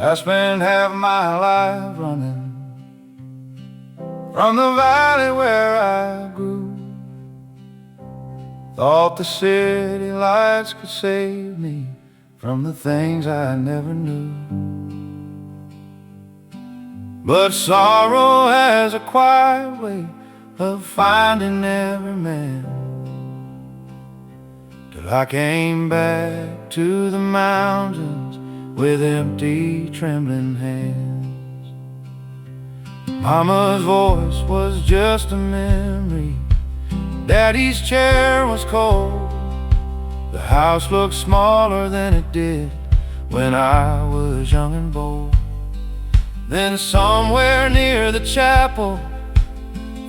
I spent half my life running from the valley where I grew. Thought the city lights could save me from the things I never knew. But sorrow has a quiet way of finding every man, till I came back to the mountains with empty, trembling hands. Mama's voice was just a memory, Daddy's chair was cold. The house looked smaller than it did when I was young and bold. Then somewhere near the chapel,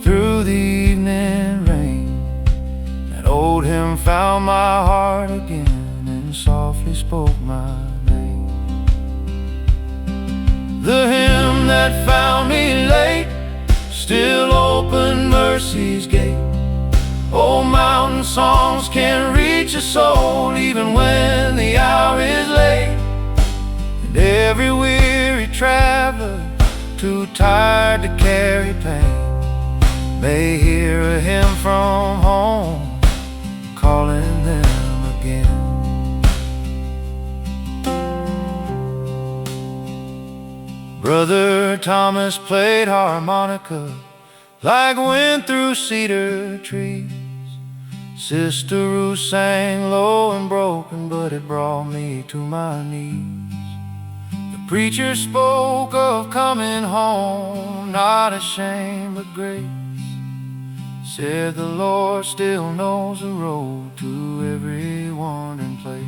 through the evening rain, that old hymn found my heart again and softly spoke my name. The hymn that found me late still opened mercy's gate. Old mountain songs can reach a soul even when the hour is late. And every weary traveler, too tired to carry pain, may hear a hymn from home calling them again. Brother Thomas played harmonica like wind through cedar trees. Sister Ruth sang low and broken, but it brought me to my knees. The preacher spoke of coming home, not ashamed but grace. Said the Lord still knows the road to every wandering place.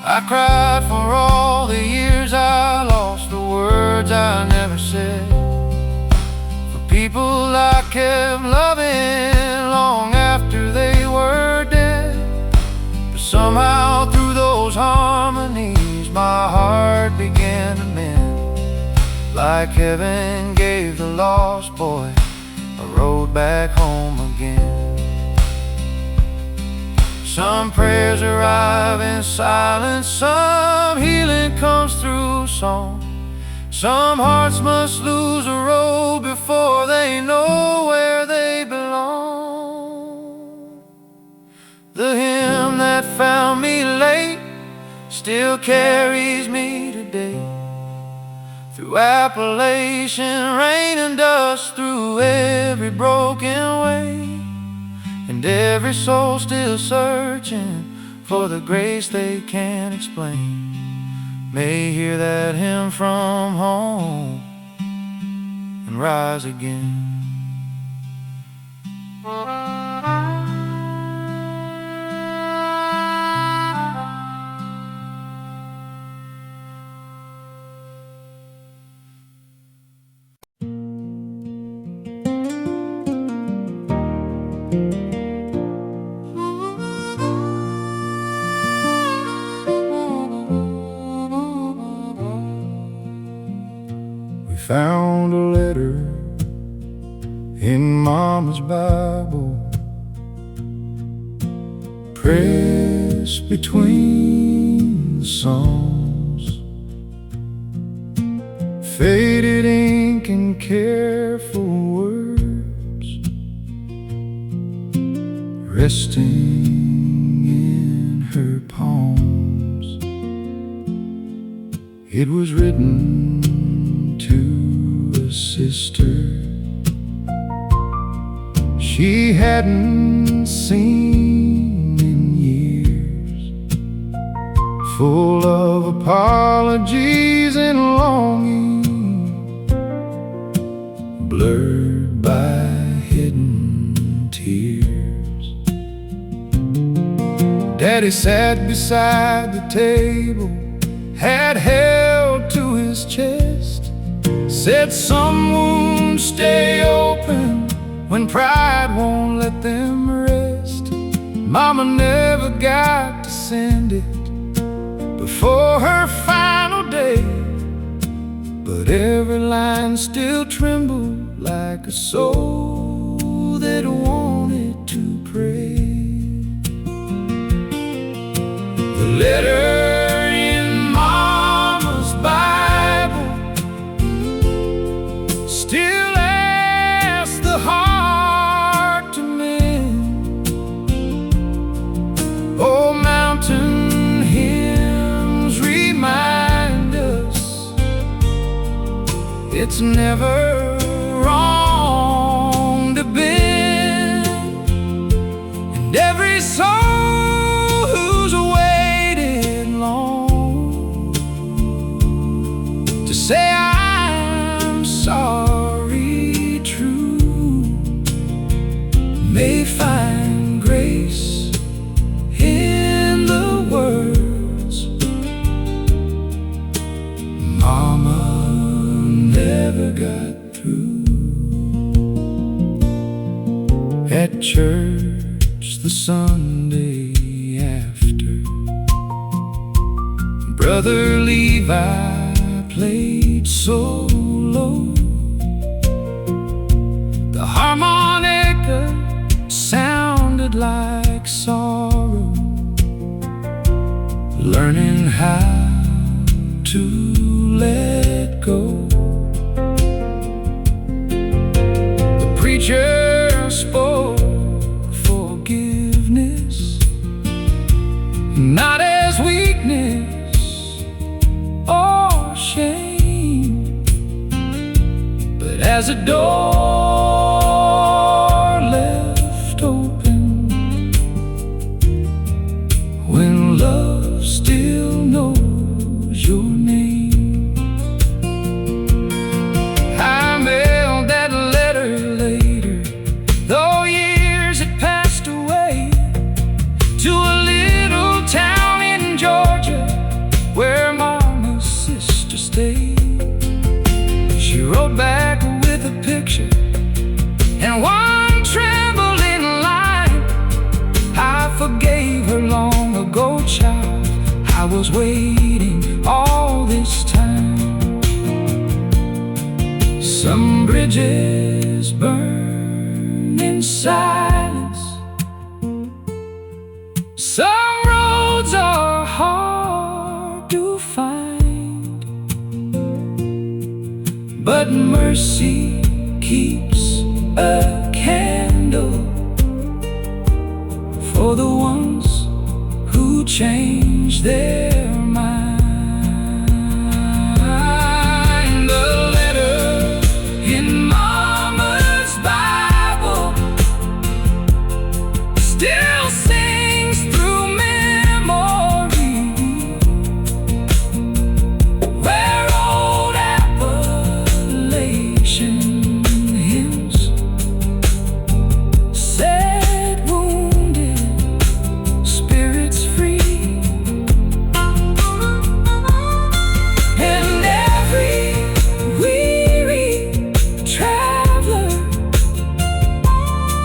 I cried for all the years I lost, the words I never said, for people I kept loving long after they were dead. But somehow through those harmonies my heart began to mend, like heaven gave the lost boy a road back home again. Some prayers arrive in silence, some healing comes through song. Some hearts must lose a road before they know where they belong. The hymn that found me late still carries me today, through Appalachian rain and dust, through every broken way. And every soul still searching for the grace they can't explain may hear that hymn from home and rise again. Found a letter in Mama's Bible, pressed between the Psalms, faded ink and careful words resting in her palms. It was written to a sister she hadn't seen in years, full of apologies and longing, blurred by hidden tears. Daddy sat beside the table, had held to his chest, said some wounds stay open when pride won't let them rest. Mama never got to send it before her final day, but every line still trembled like a soul that wanted to pray. The letter in my It's never wrong to bend, and every soul who's waited long to say I'm sorry true may find grace in the words Mama never got through. At church the Sunday after, Brother Levi played solo. The harmonica sounded like sorrow, learning how to let go. The preacher spoke forgiveness, not as weakness or shame, but as a door left open when love still knows your name. I mailed that letter later, though years had passed away, to a little town in Georgia where Mama's sister stayed. She wrote back with a picture and one trembling line. I forgave her long ago, child. I was waiting all this time. Some bridges burn in silence, some roads are hard to find, but mercy keeps a candle for the ones who change their mind. The letter in Mama's Bible still sings through memory, where old Appalachian hymns set wounded spirits free. And every weary traveler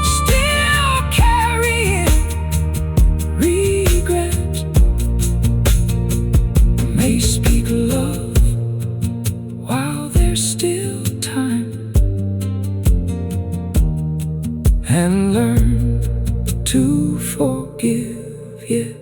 still carrying regret may speak love while there's still time, and learn to forgive yet.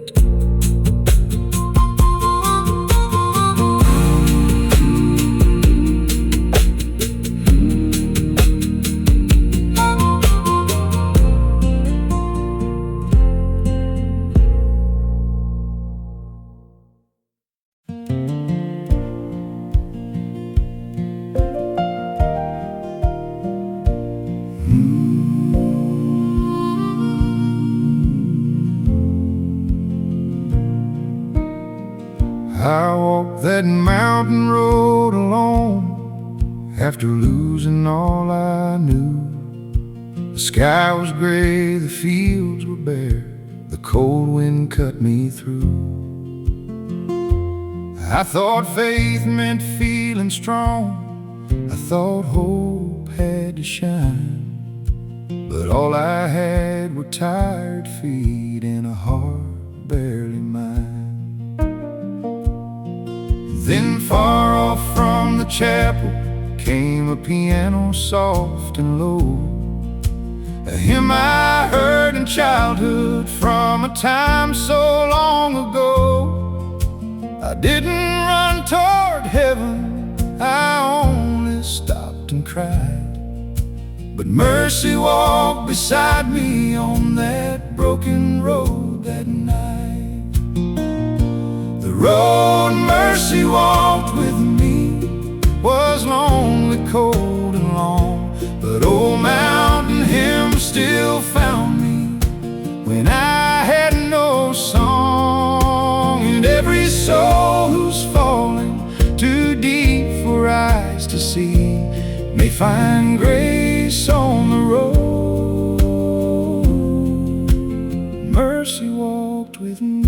I walked that mountain road alone after losing all I knew. The sky was gray, the fields were bare, the cold wind cut me through. I thought faith meant feeling strong, I thought hope had to shine, but all I had were tired feet and a heart barely mine. Then far off from the chapel came a piano soft and low, a hymn I heard in childhood from a time so long ago. I didn't run toward heaven, I only stopped and cried, but mercy walked beside me on that broken road that night. The road mercy walked with me was lonely, still found me when I had no song. And every soul who's falling too deep for eyes to see may find grace on the road. Mercy walked with me.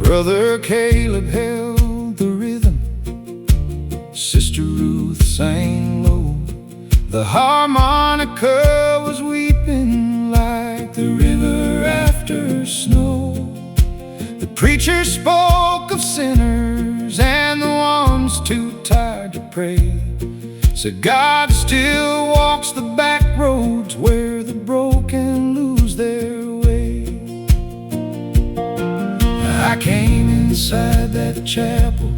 Brother Caleb held the rhythm, Sister Ruth sang low. The harmonica was weeping like the river after snow. The preacher spoke of sinners and the ones too tired to pray. Said God still walks the back roads where the broken lose their way. I came inside that chapel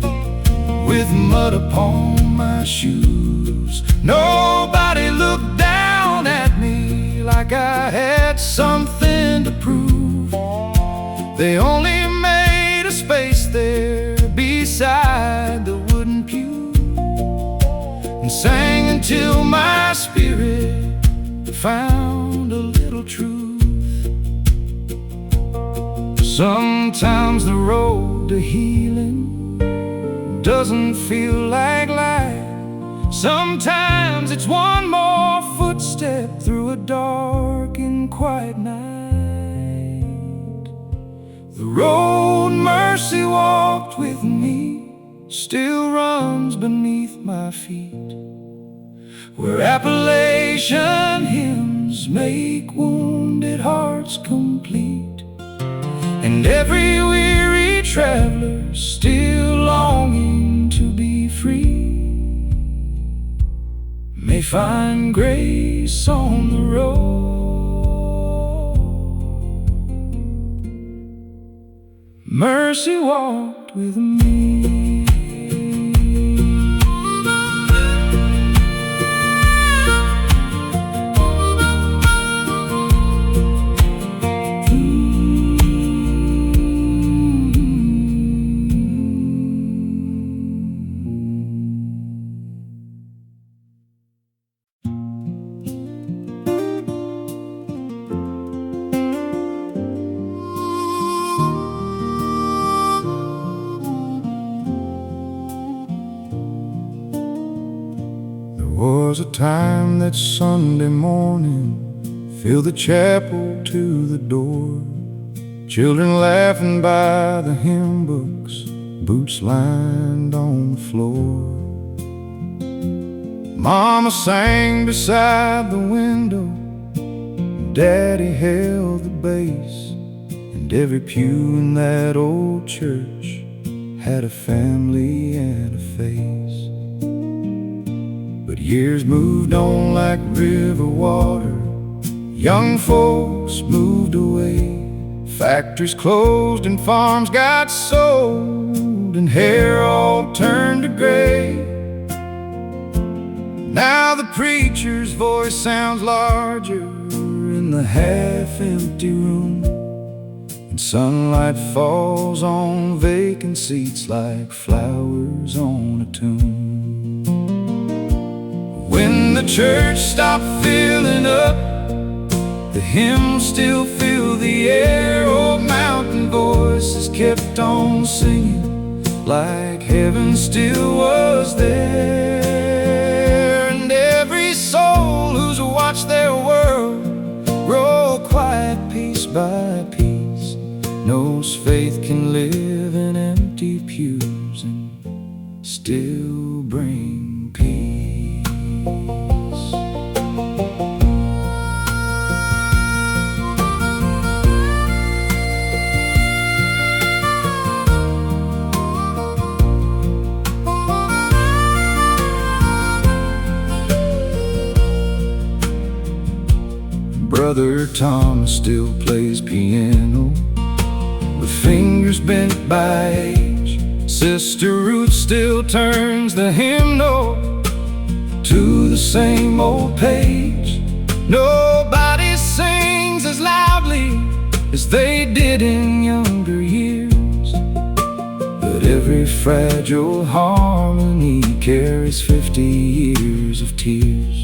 with mud upon my shoes. Nobody looked down at me like I had something to prove. They only made a space there beside the wooden pew and sang until my spirit found a little truth. Sometimes the road to healing doesn't feel like light. Sometimes it's one more footstep through a dark and quiet night. The road mercy walked with me still runs beneath my feet, where Appalachian hymns make wounded hearts complete. And every weary traveler still longing to be free may find grace on the road. Mercy walked with me. Was a time that Sunday morning filled the chapel to the door. Children laughing by the hymn books, boots lined on the floor. Mama sang beside the window, Daddy held the bass, and every pew in that old church had a family and a face. But years moved on like river water. Young folks moved away. Factories closed and farms got sold, and hair all turned to gray. Now the preacher's voice sounds larger in the half-empty room, and sunlight falls on vacant seats like flowers on a tomb. When the church stopped filling up, the hymns still fill the air. Old mountain voices kept on singing like heaven still was there. And every soul who's watched their world grow quiet piece by piece knows faith can live in empty pews and still bring peace. Brother Thomas still plays piano with fingers bent by age. Sister Ruth still turns the hymnal to the same old page. Nobody sings as loudly as they did in younger years, but every fragile harmony carries 50 years of tears.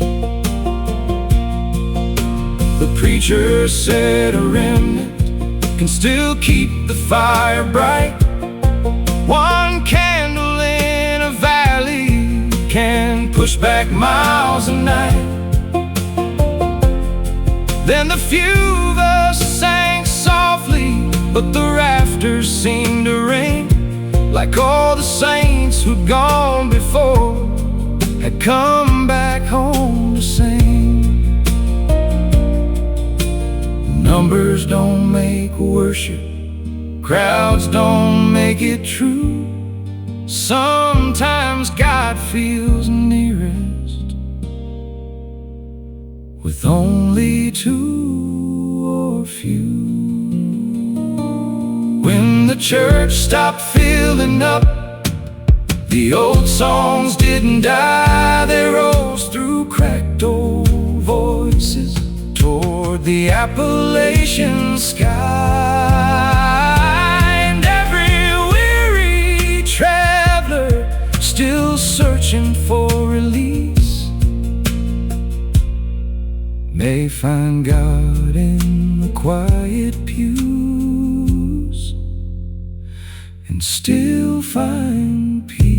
The preacher said a remnant can still keep the fire bright. One candle in a valley can push back miles a night. Then the few of us sang softly, but the rafters seemed to ring, like all the saints who'd gone before had come back home to sing. Numbers don't make worship, crowds don't make it true. Sometimes God feels nearest with only two or few. When the church stopped filling up, the old songs didn't die. They rose through cracked old voices toward the Appalachian sky. And every weary traveler still searching for release may find God in the quiet pews and still find peace.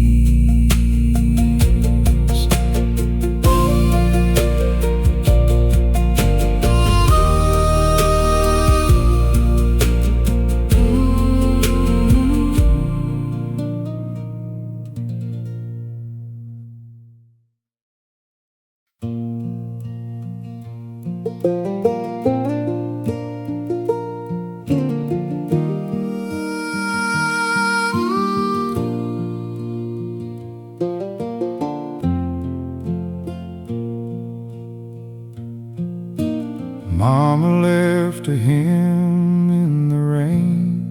Mama left a hymn in the rain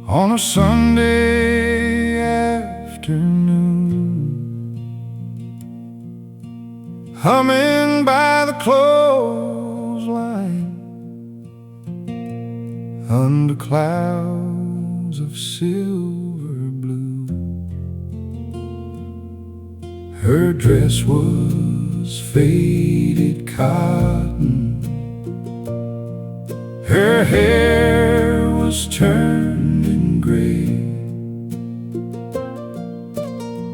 on a Sunday afternoon, humming by the clothesline under clouds of silver blue. Her dress was faded cotton, her hair was turned in gray,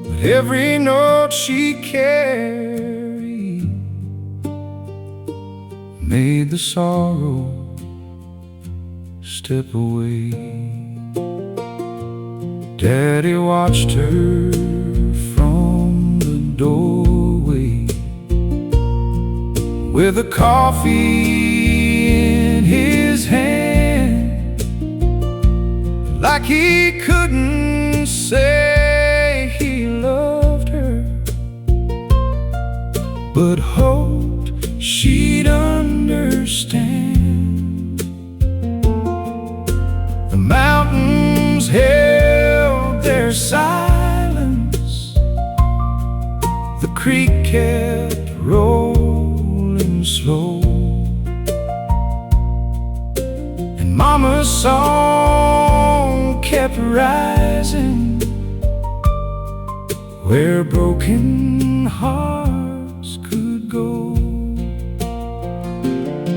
but every note she carried made the sorrow step away. Daddy watched her from the doorway with a coffee in his hand, like he couldn't say he loved her, but hoped she'd understand. The mountains held their silence, the creek kept rolling slow, and Mama's song kept rising where broken hearts could go.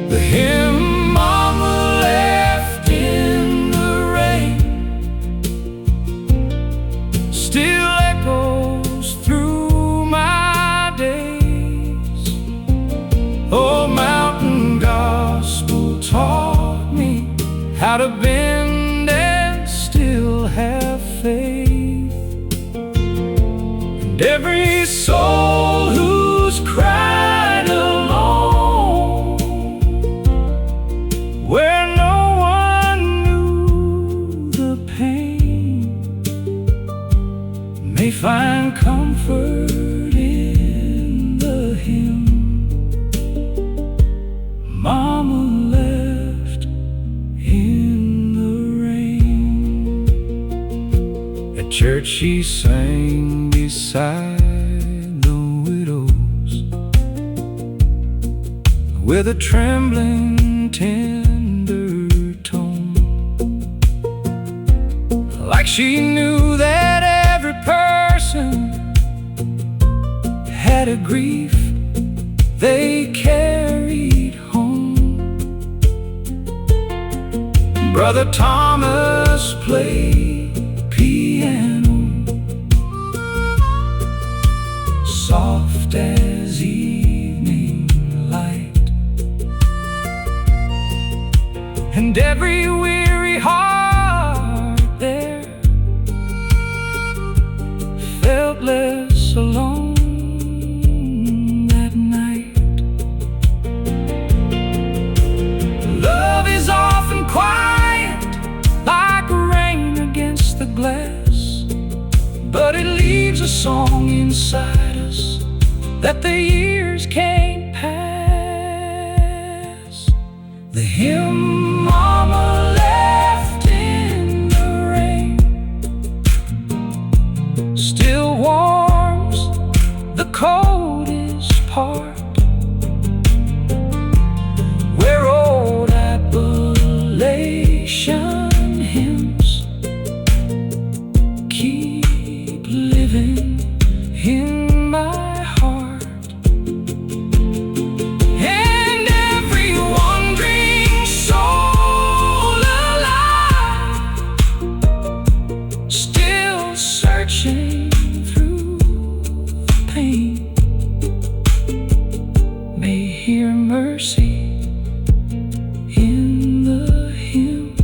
The hymn Mama left in the rain still echoes through my days. Old mountain gospel taught me how to bend and still have faith. And every soul who's cried alone where no one knew the pain may find comfort in the hymn Mama left in the rain. At church she sang beside with a trembling, tender tone, like she knew that every person had a grief they carried home. Brother Thomas played piano, soft as evening light, and every weary heart there felt less alone that night. Love is often quiet like rain against the glass, but it leaves a song inside us that the years can't pass. The hymn Mama left in the rain still warms the coldest part, where old Appalachian hymns keep living in my heart. And every wandering soul alive, still searching through the pain, may hear mercy in the hymn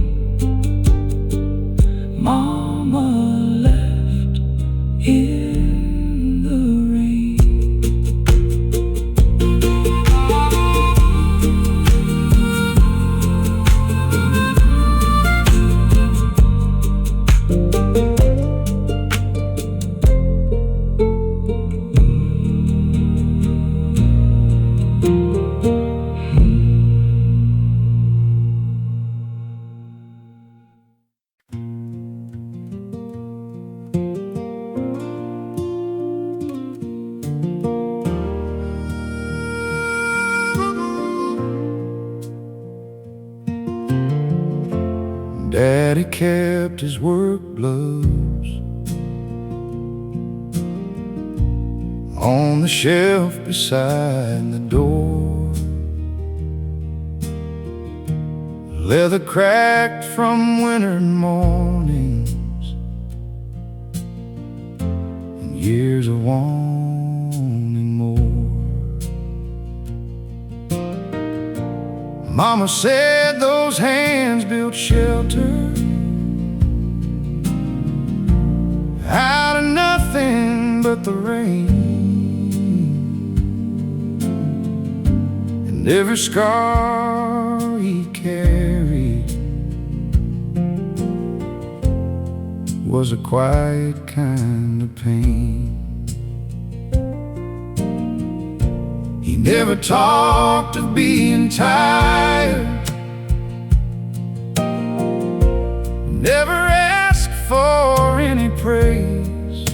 Mama left in the rain. Daddy kept his work gloves on the shelf beside the door. Leather cracked from winter mornings and years of wanting more. Mama said those hands built shelter out of nothing but the rain, and every scar he carried was a quiet kind of pain. He never talked of being tired, never asked for any praise,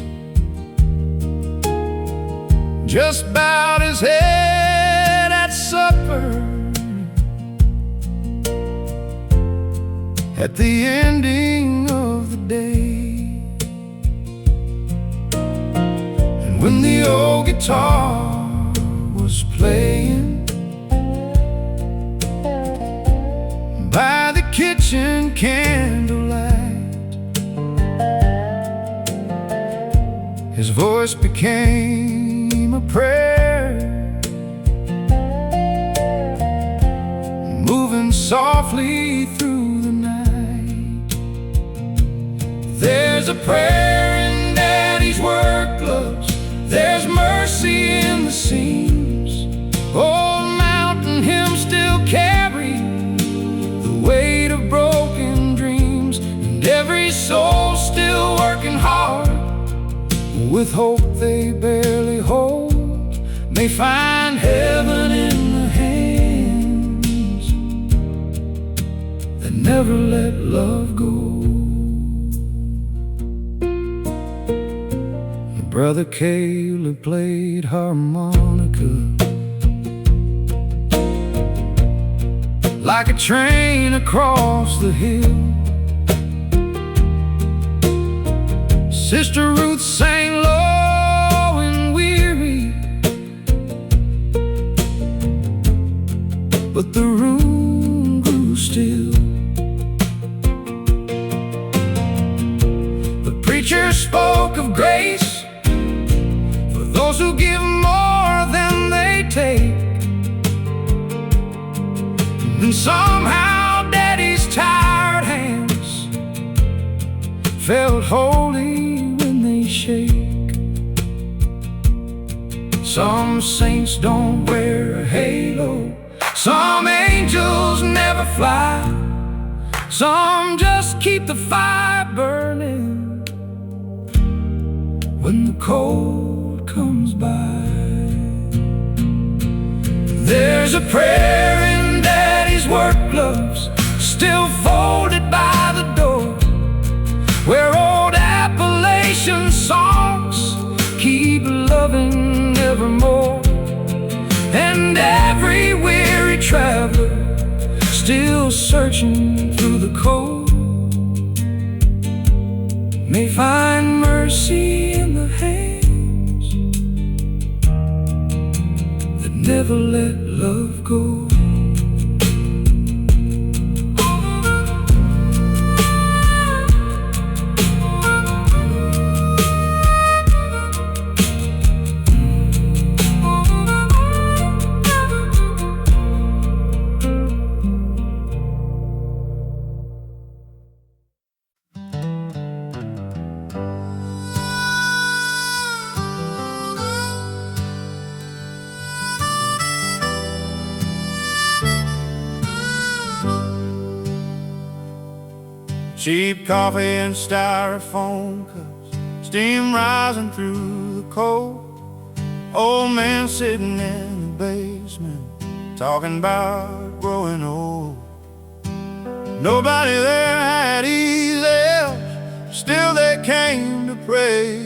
just bowed his head at supper at the ending of the day. And when the old guitar was playing by the kitchen candlelight, his voice became a prayer, moving softly through the night. There's a prayer in Daddy's work gloves, there's mercy in the seams. Old mountain hymns still carry the weight of broken dreams, and every soul still working hard with hope they barely hold, may find heaven in the hands that never let love go. Brother Caleb played harmonica like a train across the hill. Sister Ruth sang low and weary, but the room grew still. The preacher spoke of grace for those who give more than they take. And somehow Daddy's tired hands felt holy when they shake. Some saints don't wear a halo, some angels never fly, some just keep the fire burning when the cold comes by. There's a prayer in Daddy's work gloves, still folded by the door, where old Appalachian songs keep loving evermore. And every weary traveler still searching through the cold may find mercy in the hands that never let love go. Cheap coffee in styrofoam cups, steam rising through the cold. Old man sitting in the basement, talking about growing old. Nobody there had easy help, still they came to pray.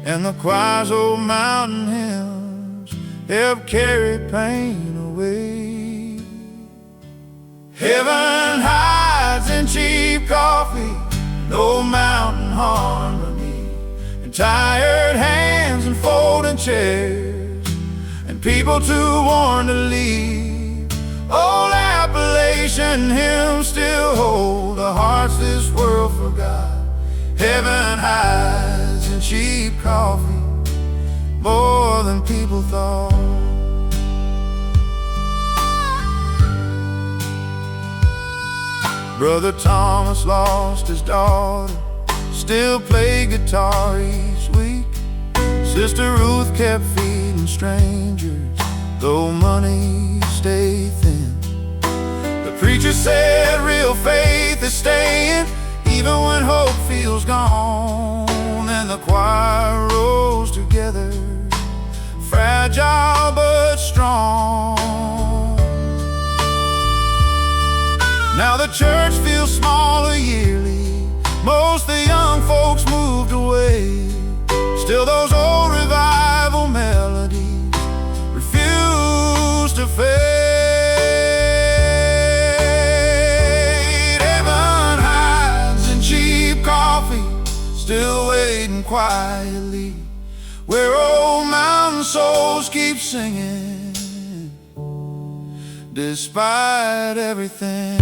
And the choir's old mountain hymns help carry pain away. Heaven hides in cheap coffee, no mountain harmony, and tired hands and folding chairs, and people too worn to leave. Old Appalachian hymns still hold the hearts this world forgot. Heaven hides in cheap coffee, more than people thought. Brother Thomas lost his daughter, still played guitar each week. Sister Ruth kept feeding strangers, though money stayed thin. The preacher said real faith is staying, even when hope feels gone. And the choir rose together, fragile but strong. Now the church feels smaller yearly, most of the young folks moved away. Still those old revival melodies refuse to fade. Heaven hides in cheap coffee, still waiting quietly, where old mountain souls keep singing despite everything.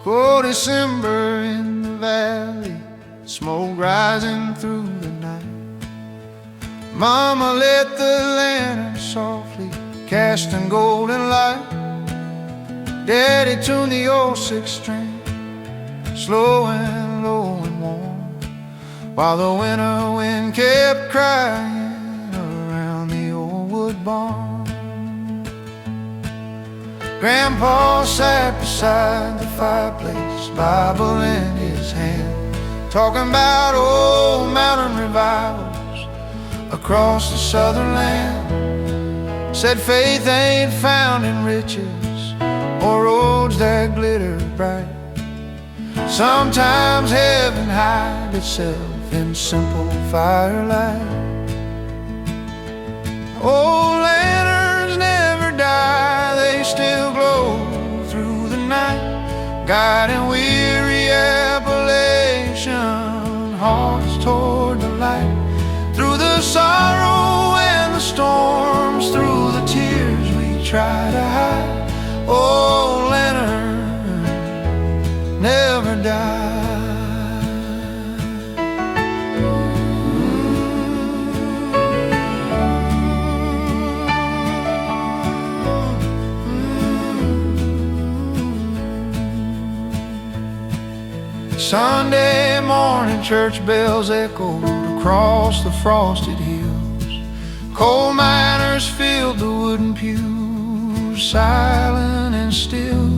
Cold December in the valley, smoke rising through the night. Mama lit the lantern softly, casting golden light. Daddy tuned the old six string, slow and low and warm, while the winter wind kept crying around the old wood barn. Grandpa sat beside the fireplace, Bible in his hand, talking about old mountain revivals across the southern land. Said faith ain't found in riches or roads that glitter bright. Sometimes heaven hides itself in simple firelight. Old lanterns never die, they still glow through the night, guiding weary Appalachian hearts toward the light. Through the sorrow and the storms, through the tears we try to hide, old lantern never die. Sunday morning church bells echoed across the frosted hills. Coal miners filled the wooden pews, silent and still.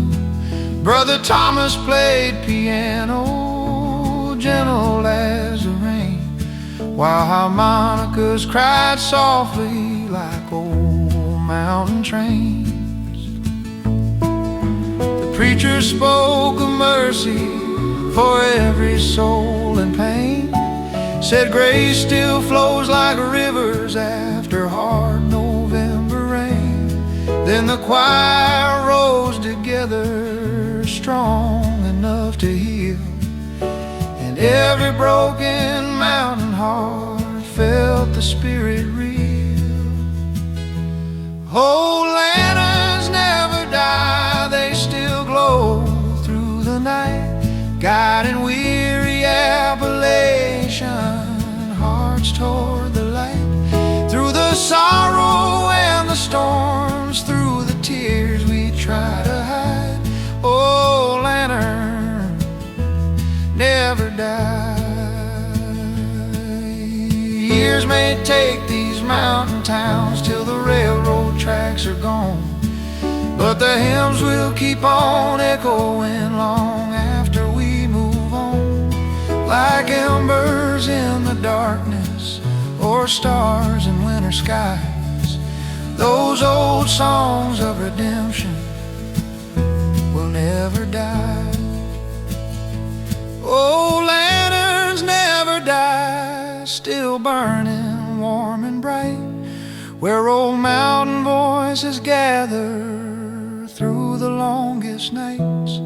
Brother Thomas played piano, gentle as the rain, while harmonicas cried softly like old mountain trains. The preacher spoke of mercy for every soul in pain, said grace still flows like rivers after hard November rain. Then the choir rose together, strong enough to heal, and every broken mountain heart felt the Spirit real. Old lanterns never die, they still glow through the night, guiding weary Appalachian hearts toward the light. Through the sorrow and the storms, through the tears we try to hide, oh, lantern never die. Years may take these mountain towns till the railroad tracks are gone, but the hymns will keep on echoing long after we move on, like embers in the darkness or stars in winter skies. Those old songs of redemption will never die. Old lanterns never die, still burning warm and bright, where old mountain voices gather through the longest nights,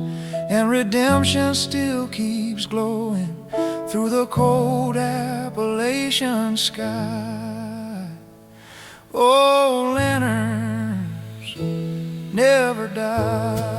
and redemption still keeps glowing through the cold Appalachian sky. Oh, lanterns never die.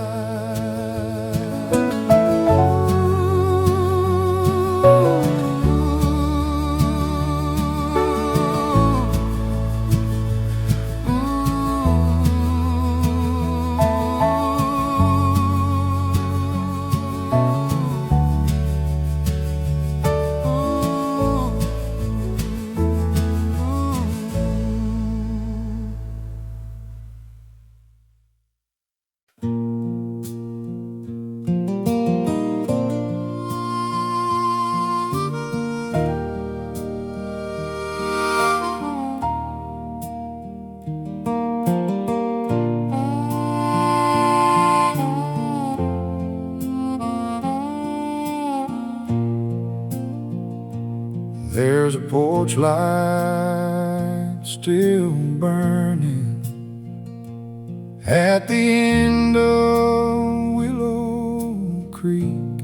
There's a porch light still burning at the end of Willow Creek.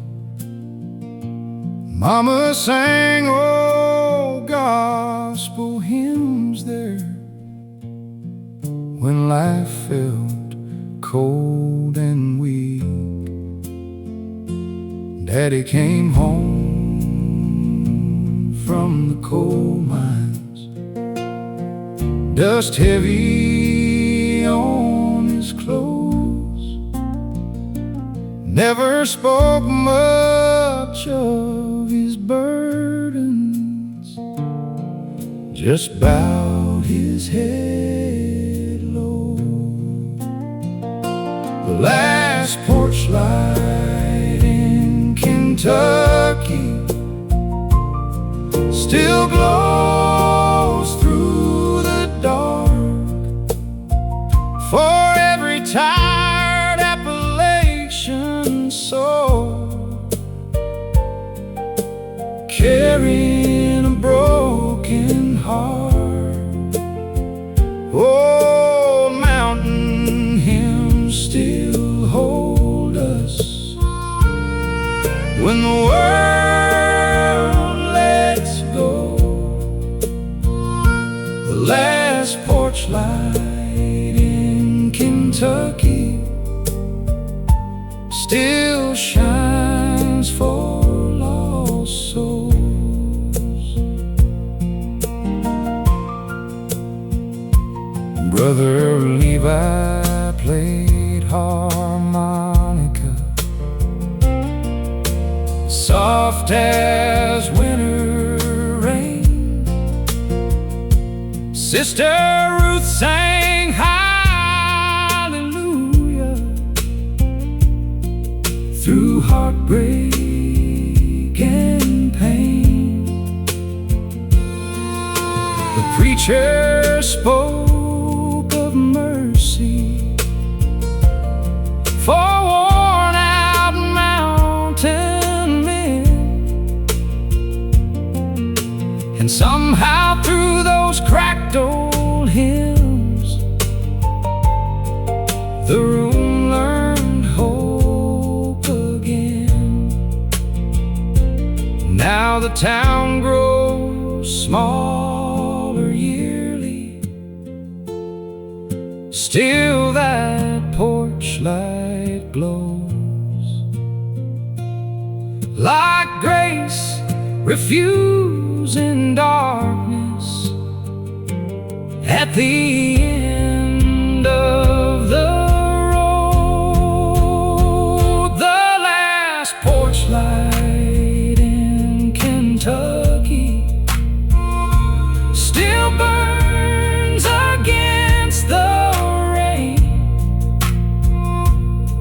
Mama sang old gospel hymns there when life felt cold and weak. Daddy came home from the coal mines, dust heavy on his clothes. Never spoke much much of his burdens, just bowed his head low. The last porch light in Kentucky still glows through the dark for every tired Appalachian soul, carrying a broken heart. Old mountain hymns still hold us when the world lets go. The last porch light in Kentucky still shines for lost souls. Brother Levi played harmonica, soft as winter rain. Sister Ruth sang hallelujah through heartbreak and pain. The preacher spoke of mercy for worn out mountain men, and somehow through those cracked old hymns the room learned hope again. Now the town grows smaller yearly, still that porch light glows like grace refusing darkness at the end of the road. The last porch light in Kentucky still burns against the rain,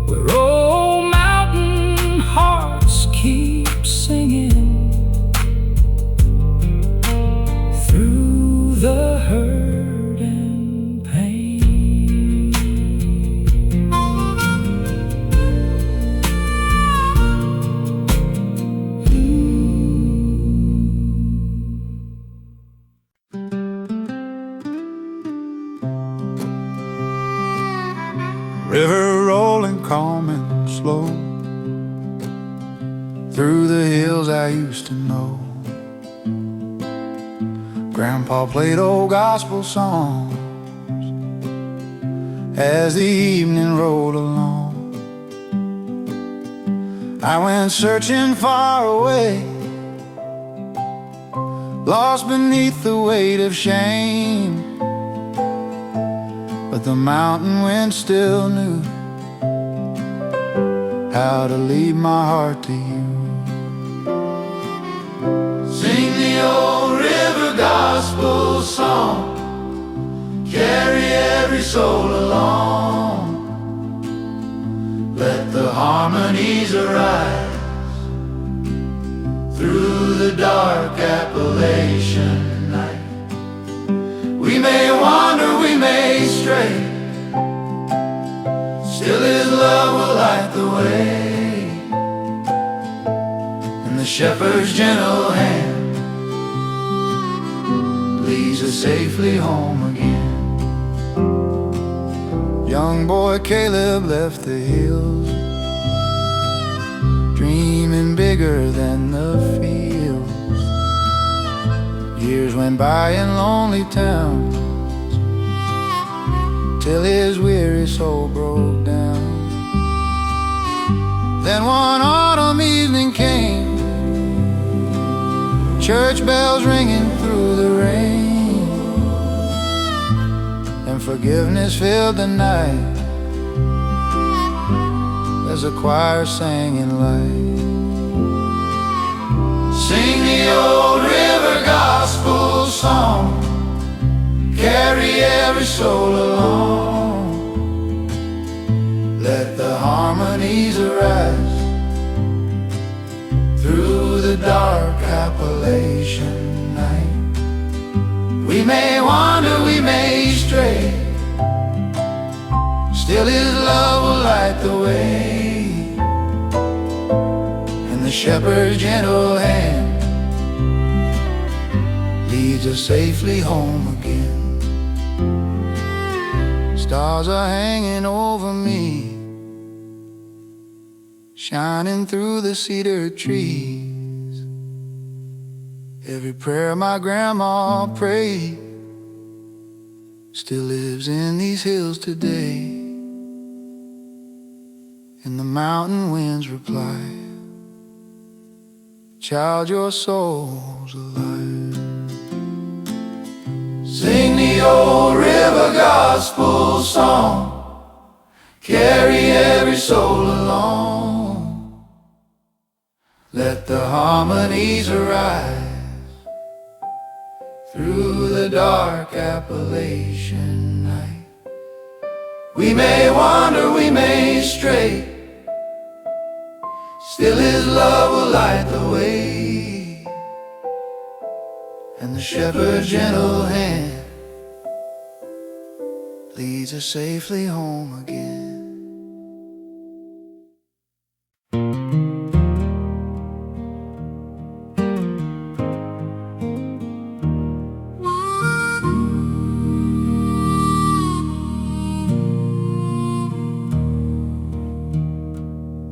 where old mountain hearts keep singing through the hurt and pain. River rolling calm and slow through the hills I used to know. Grandpa played old gospel songs as the evening rolled along. I went searching far away, lost beneath the weight of shame, but the mountain wind still knew how to lead my heart to you. Sing the old river gospel song, carry every soul along. Let the harmonies arise through the dark Appalachian night. We may wander, we may stray, still His love will light the way, and the shepherd's gentle hand leads us safely home again. Young boy Caleb left the hills, dreaming bigger than the fields. Years went by in lonely towns till his weary soul broke down. Then one autumn evening came, church bells ringing through the rain, and forgiveness filled the night as the choir sang in light. Sing the old river gospel song, carry every soul along. Let the harmonies arise through the dark Appalachian night. We may wander, we may stray, still His love will light the way, and the shepherd's gentle hand leads us safely home again. Stars are hanging over me, shining through the cedar trees. Every prayer my grandma prayed still lives in these hills today, and the mountain winds reply, child, your soul's alive. Sing the old river gospel song, carry every soul along. Let the harmonies arise through the dark Appalachian night. We may wander, we may stray, still His love will light the way, and the shepherd's gentle hand leads us safely home again.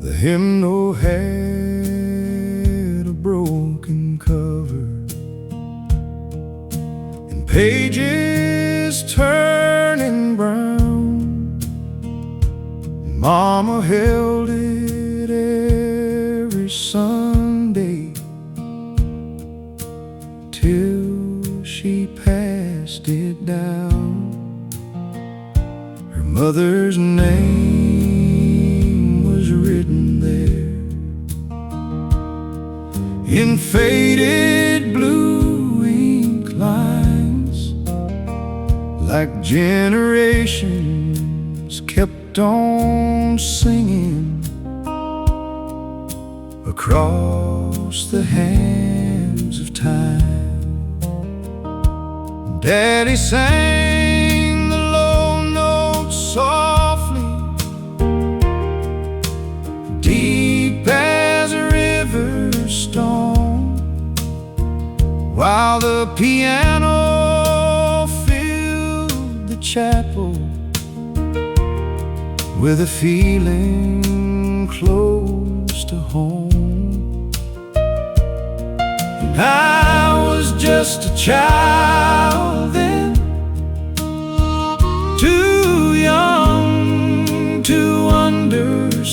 The hymnal had a broken cover and pages turning brown. Mama held it every Sunday till she passed it down. Her mother's name was written there in faded blue ink lines, like generations kept on singing across the hands of time. Daddy sang the low notes softly, deep as a river stone, while the piano filled the chapel with a feeling close to home. And I was just a child then, too young to understand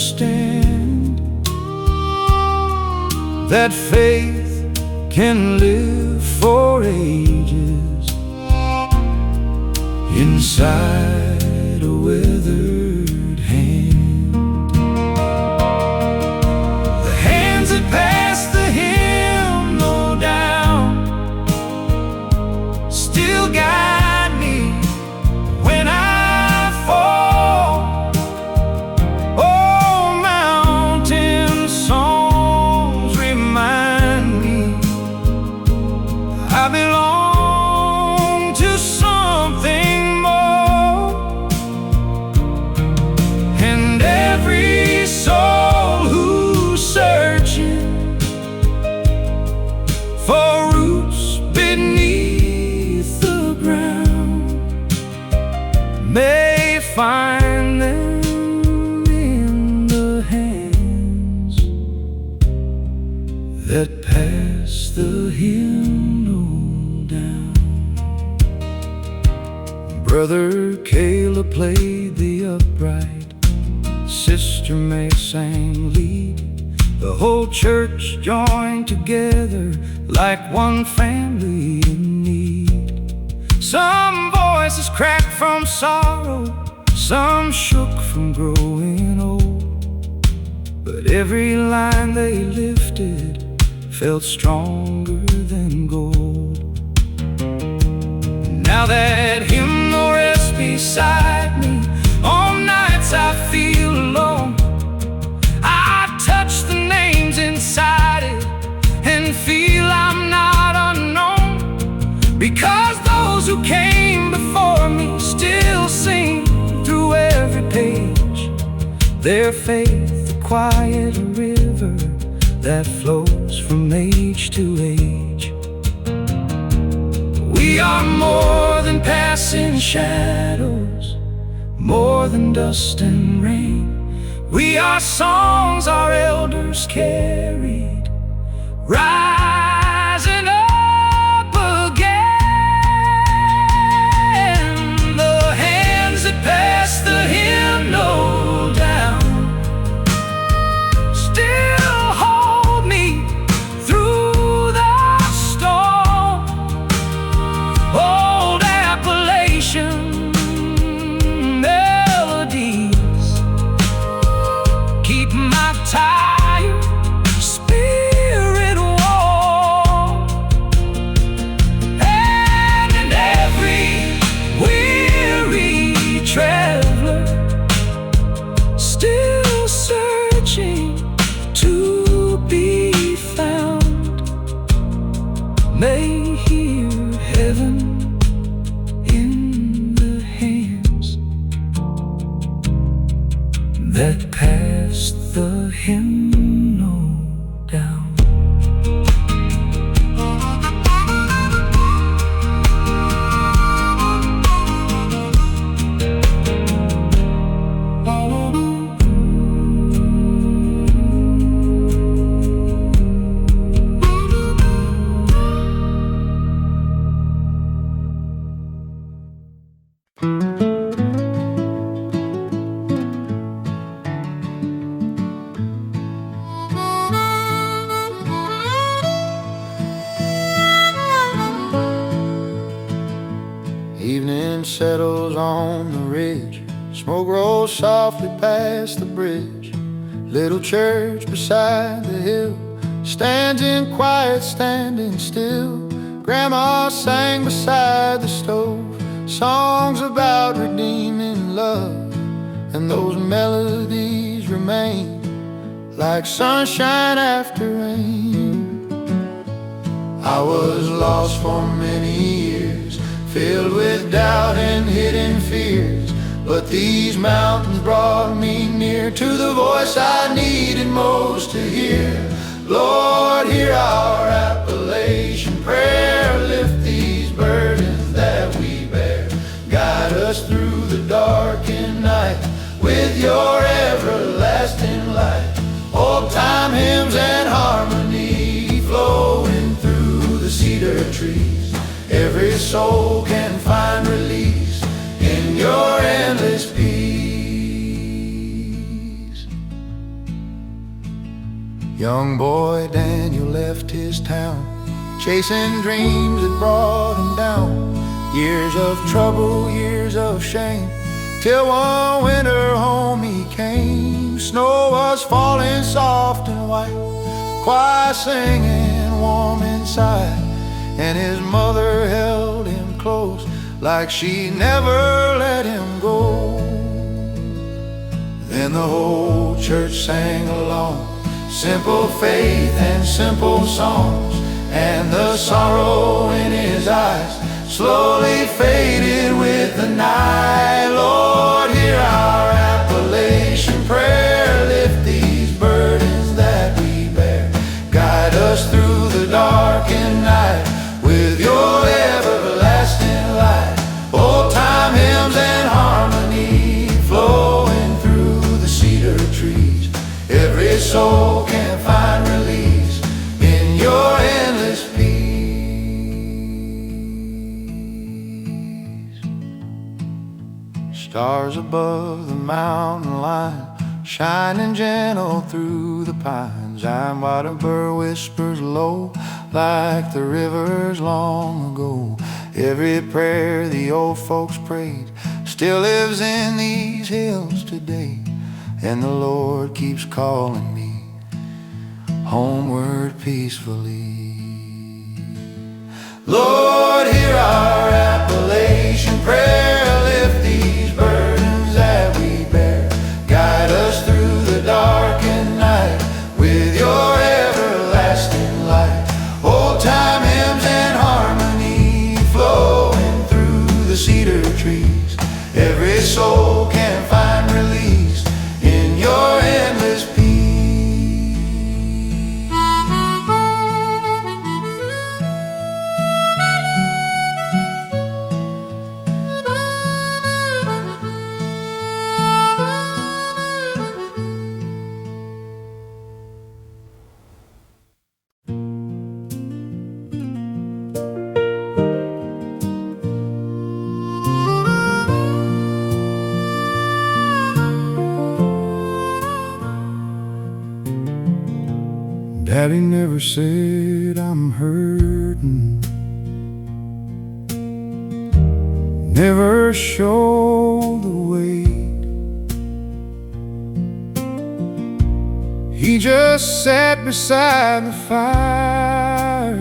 that faith can live for ages inside a withered hand. The hands that pass the hymnal down still guide me when I fall. Oh, mountain songs remind me I belong to something more, and every soul who's searching for roots beneath the ground may find them in the hands that pass the hymnal down. Brother Caleb played the upright, Sister May sang lead. The whole church joined together like one family in need. Some voices cracked from sorrow, some shook from growing old, but every line they lifted felt stronger than gold. Now that hymnal rests beside me, on nights I feel alone, I touch the names inside it and feel I'm not unknown, because those who came before me still sing through every page. Their faith, a quiet river that flows from age to age. We are more than passing shadows, more than dust and rain. We are songs our elders carried, rising up again. The hands that pass the hymnal down still hold me through the storm. Old Appalachian melodies keep my tired spirit warm. And every weary traveler still searching to be found may hear heaven in the hands that passed the hymnal down. Evening settles on the ridge, smoke rolls softly past the bridge. Little church beside the hill stands in quiet, standing still. Grandma sang beside the stove songs about redeeming love, and those melodies remain like sunshine after rain. I was lost for many years, filled with doubt and hidden fears, but these mountains brought me near to the voice I needed most to hear. Lord, hear our Appalachian prayer, lift these burdens that we bear. Guide us through the darkened night with your everlasting light. Old time hymns and harmony flowing through the cedar trees. Every soul can find release in your endless peace. Young boy Daniel left his town, chasing dreams that brought him down. Years of trouble, years of shame, till one winter home he came. Snow was falling soft and white, choir singing warm inside, and his mother held him close like she never let him go. Then the whole church sang along, simple faith and simple songs, and the sorrow in his eyes slowly faded with the night. Lord, hear our Appalachian prayer, lift these burdens that we bear. Guide us through the darkened night with your everlasting light. Old time hymns and harmony flowing through the cedar trees. Every soul can find release in your endless peace. Stars above the mountain line, shining gentle through the pines. And while a bird whispers low like the rivers long ago. Every prayer the old folks prayed still lives in these hills today, and the Lord keeps calling me homeward peacefully. Lord, hear our Appalachian prayer. Lift these burdens that we bear. Guide us through the darkened night with your everlasting light. Old-time hymns and harmony flowing through the cedar trees. Every soul can find release in your endless peace. Daddy never said I'm hurting, never showed the weight. He just sat beside the fire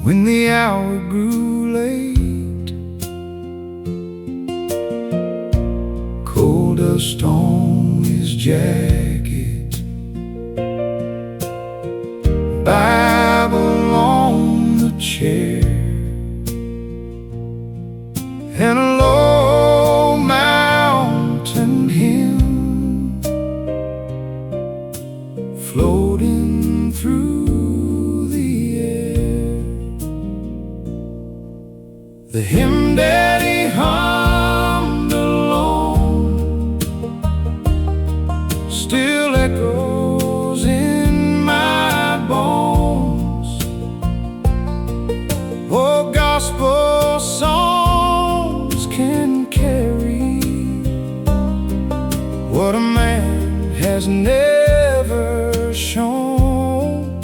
when the hour grew late. Coal dust on his jacket, Bible on the chair, and a low mountain hymn floating through the air. The hymn that he hummed alone still echoes in my bones. Oh, gospel songs can carry what a man has never shown,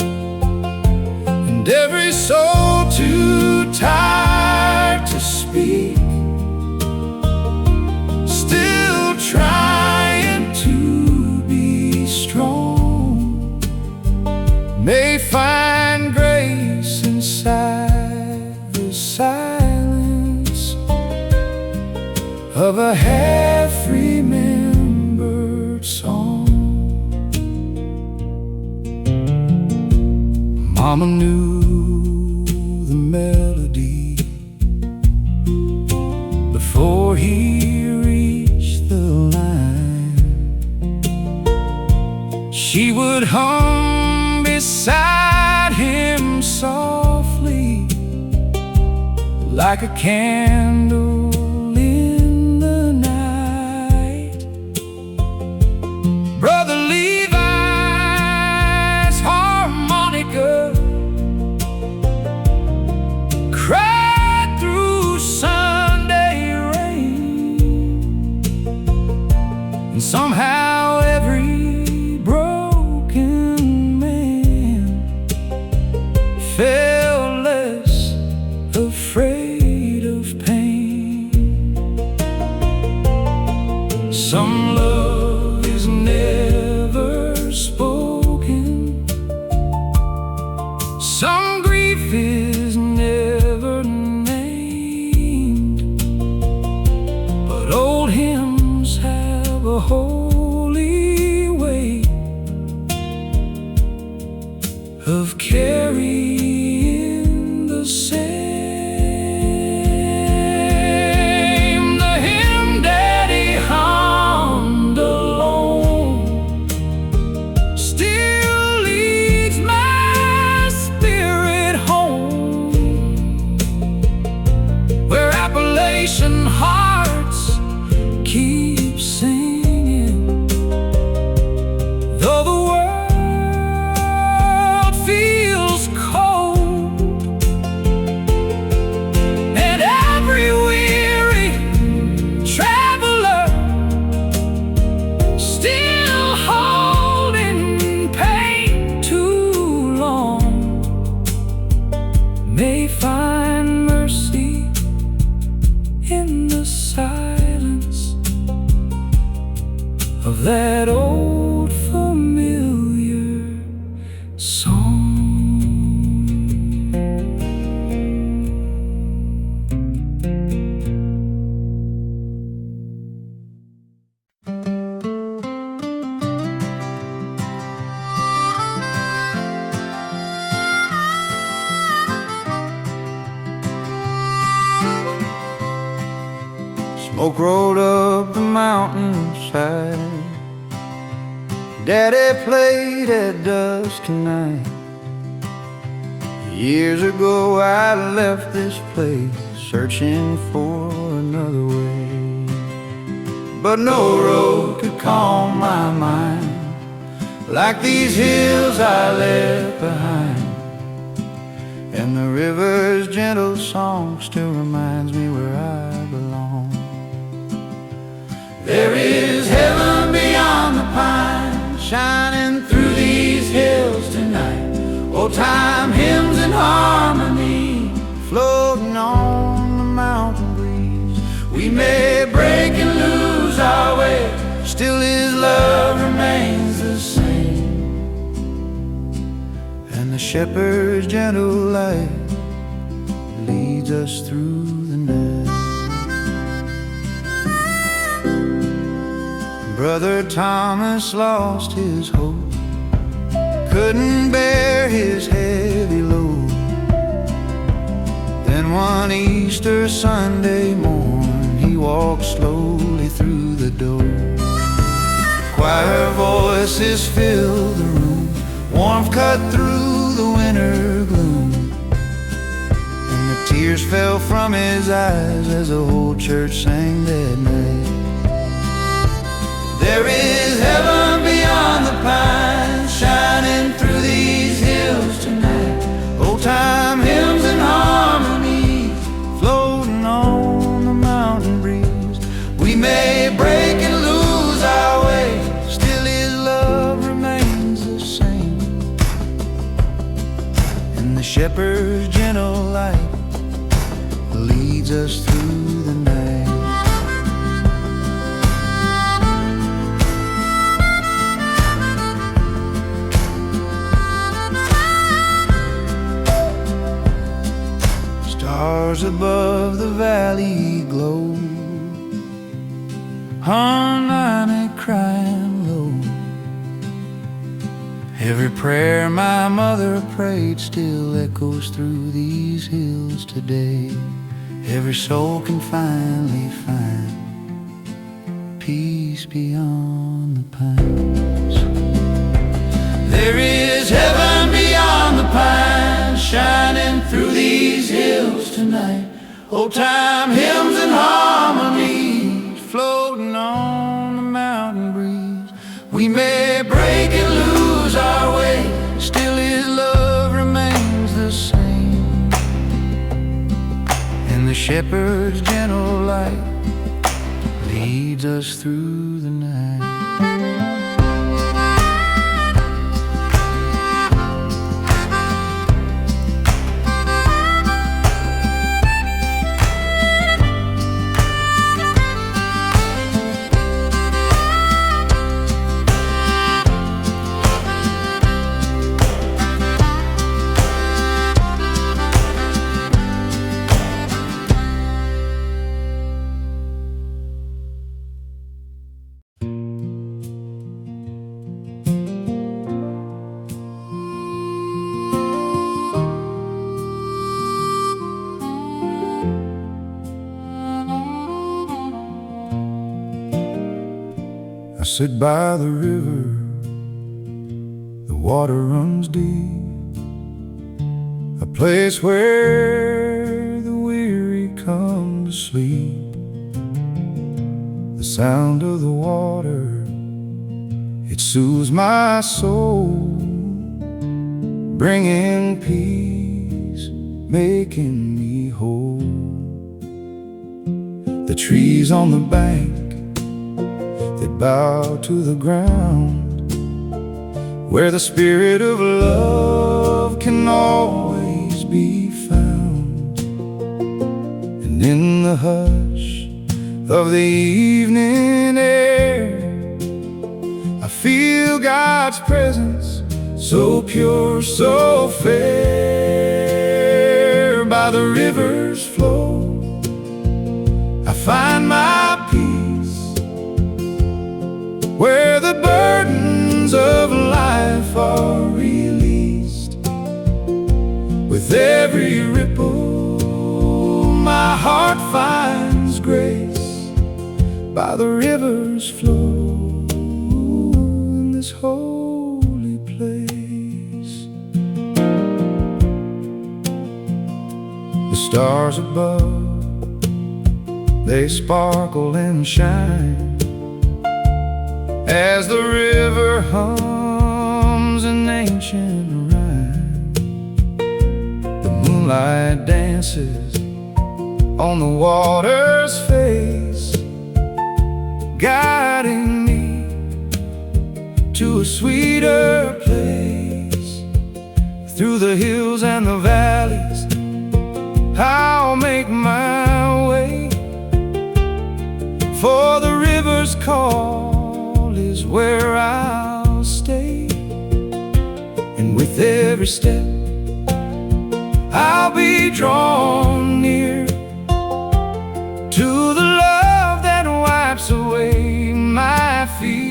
and every soul too tired to speak, still trying to be strong, may find grace inside the silence of a half-remembered song. Mama knew the melody before he reached the line. She would hum beside him softly, like a candle in the night. Brother Levi's harmonica cried through Sunday rain, and somehow every broken man felt less afraid of pain. Some love is never spoken, some grief is never named, but old hymns have a holy way of carrying the same. The hymn that he hummed alone still leads my spirit home, where Appalachian hearts keep singing, though the world feels cold, and every weary traveler still holding pain too long may find mercy in the silence of that old familiar Smoke rolled up the mountainside. Daddy played at dusk tonight. Years ago I left this place, searching for another way. But no road could calm my mind like these hills I left behind. And the river's gentle song still reminds me where I belong. There is heaven beyond the pines, shining through these hills tonight. Old-time hymns and harmony, floating on the mountain breeze. We may break and lose our way, still His love remains the same. And the shepherd's gentle light leads us through the night. Brother Thomas lost his hope, couldn't bear his heavy load. Then one Easter Sunday morn, he walked slowly through the door. Choir voices filled the room, warmth cut through the winter gloom, and the tears fell from his eyes as the whole church sang that night. There is heaven beyond the pines, shining through these hills tonight. Old-time hymns and harmony, floating on the mountain breeze. We may break and lose our way, still His love remains the same. And the shepherd's gentle light leads us through the night. Stars above the valley glow, harmonic crying low. Every prayer my mother prayed still echoes through these hills today. Every soul can finally find peace beyond the pines. There is heaven beyond the pines, shining through these hills tonight. Old-time hymns and harmonies, floating on the mountain breeze. We may break and lose our way, still His love remains the same. And the shepherd's gentle light leads us through the night. I sit by the river, the water runs deep, a place where the weary come to sleep. The sound of the water, it soothes my soul, bringing peace, making me whole. The trees on the bank, they bow to the ground, where the spirit of love can always be found. And in the hush of the evening air, I feel God's presence, so pure, so fair. By the river's flow, I find my peace, where the burdens of life are released. With every ripple, my heart finds grace, by the river's flow in this holy place. The stars above, they sparkle and shine as the river hums an ancient rhyme. The moonlight dances on the water's face, guiding me to a sweeter place. Through the hills and the valleys I'll make my way, for the river's call is where I'll stay. And with every step I'll be drawn near to the love that wipes away my fear.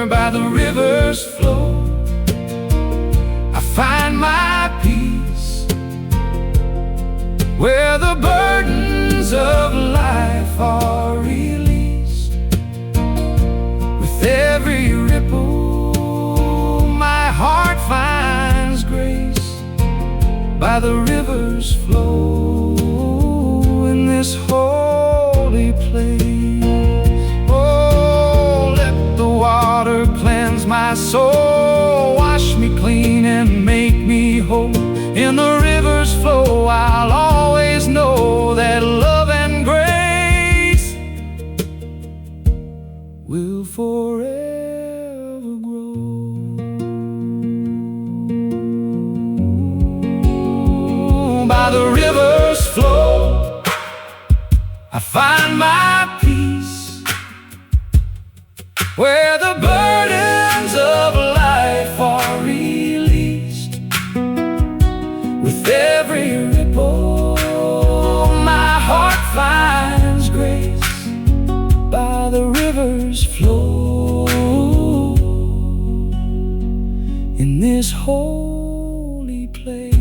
By the river's flow I find my peace, where the burdens of life are released. With every ripple my heart finds grace, by the river's flow in this holy place. Oh, let the water cleanse my soul, wash me clean and make me whole. In the river's flow I'll always know that love and grace will forever grow. By the river's flow I find my peace, where the burdens of life are released. With every ripple my heart finds grace, by the river's flow in this holy place.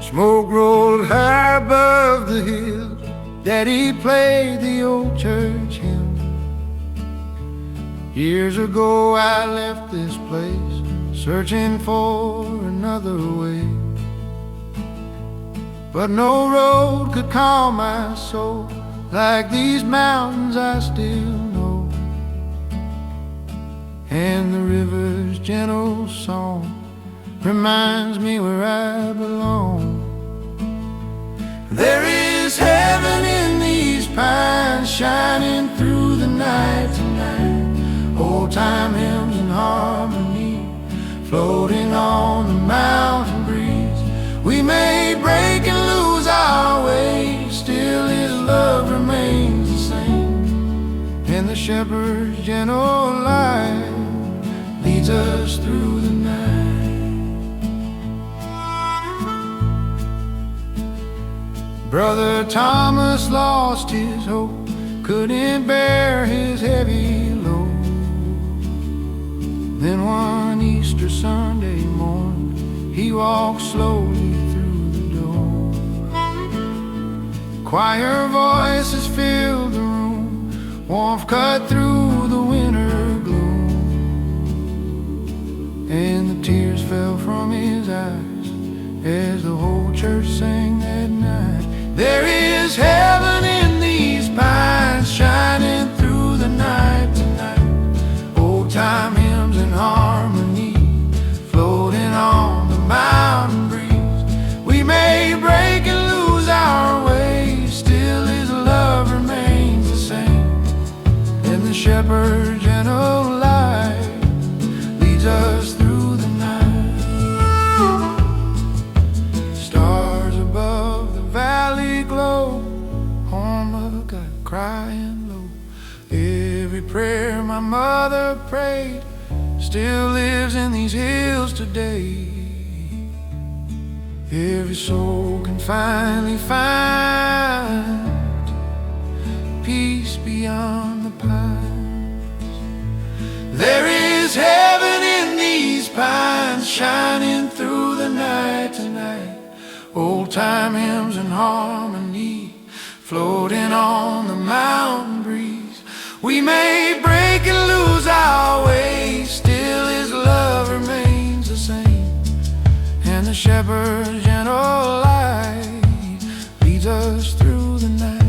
Smoke rolled high above the hill, Daddy played the old church hymn. Years ago I left this place, searching for another way. But no road could calm my soul like these mountains I still know. And the river's gentle song reminds me where I belong. There is heaven in these pines, shining through the night tonight. Old-time hymns and harmony, floating on the mountain breeze. We may break and lose our way, still His love remains the same. And the shepherd's gentle light leads us through the night. Brother Thomas lost his hope, couldn't bear his heavy load. Then one Easter Sunday morn, he walked slowly through the door. Choir voices filled the room, warmth cut through the winter gloom, and the tears fell from his eyes as the whole church sang that night. There is heaven in these pines, shining through the night tonight. Old-time hymns and harmony, floating on the mountain breeze. We may break and lose our way, still His love remains the same. And Every prayer my mother prayed still lives in these hills today. Every soul can finally find peace beyond the pines. There is heaven in these pines, shining through the night tonight. Old-time hymns and harmony floating on the mountain breeze. We may break and lose our way, still His love remains the same. And the shepherd's gentle light leads us through the night.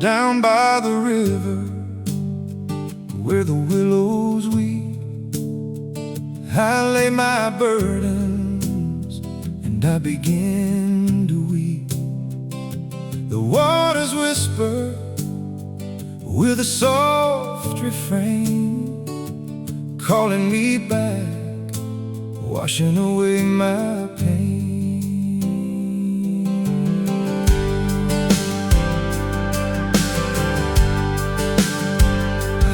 Down by the river, where the willows weep, I lay my burdens and I begin to weep. The waters whisper with a soft refrain, calling me back, washing away my pain.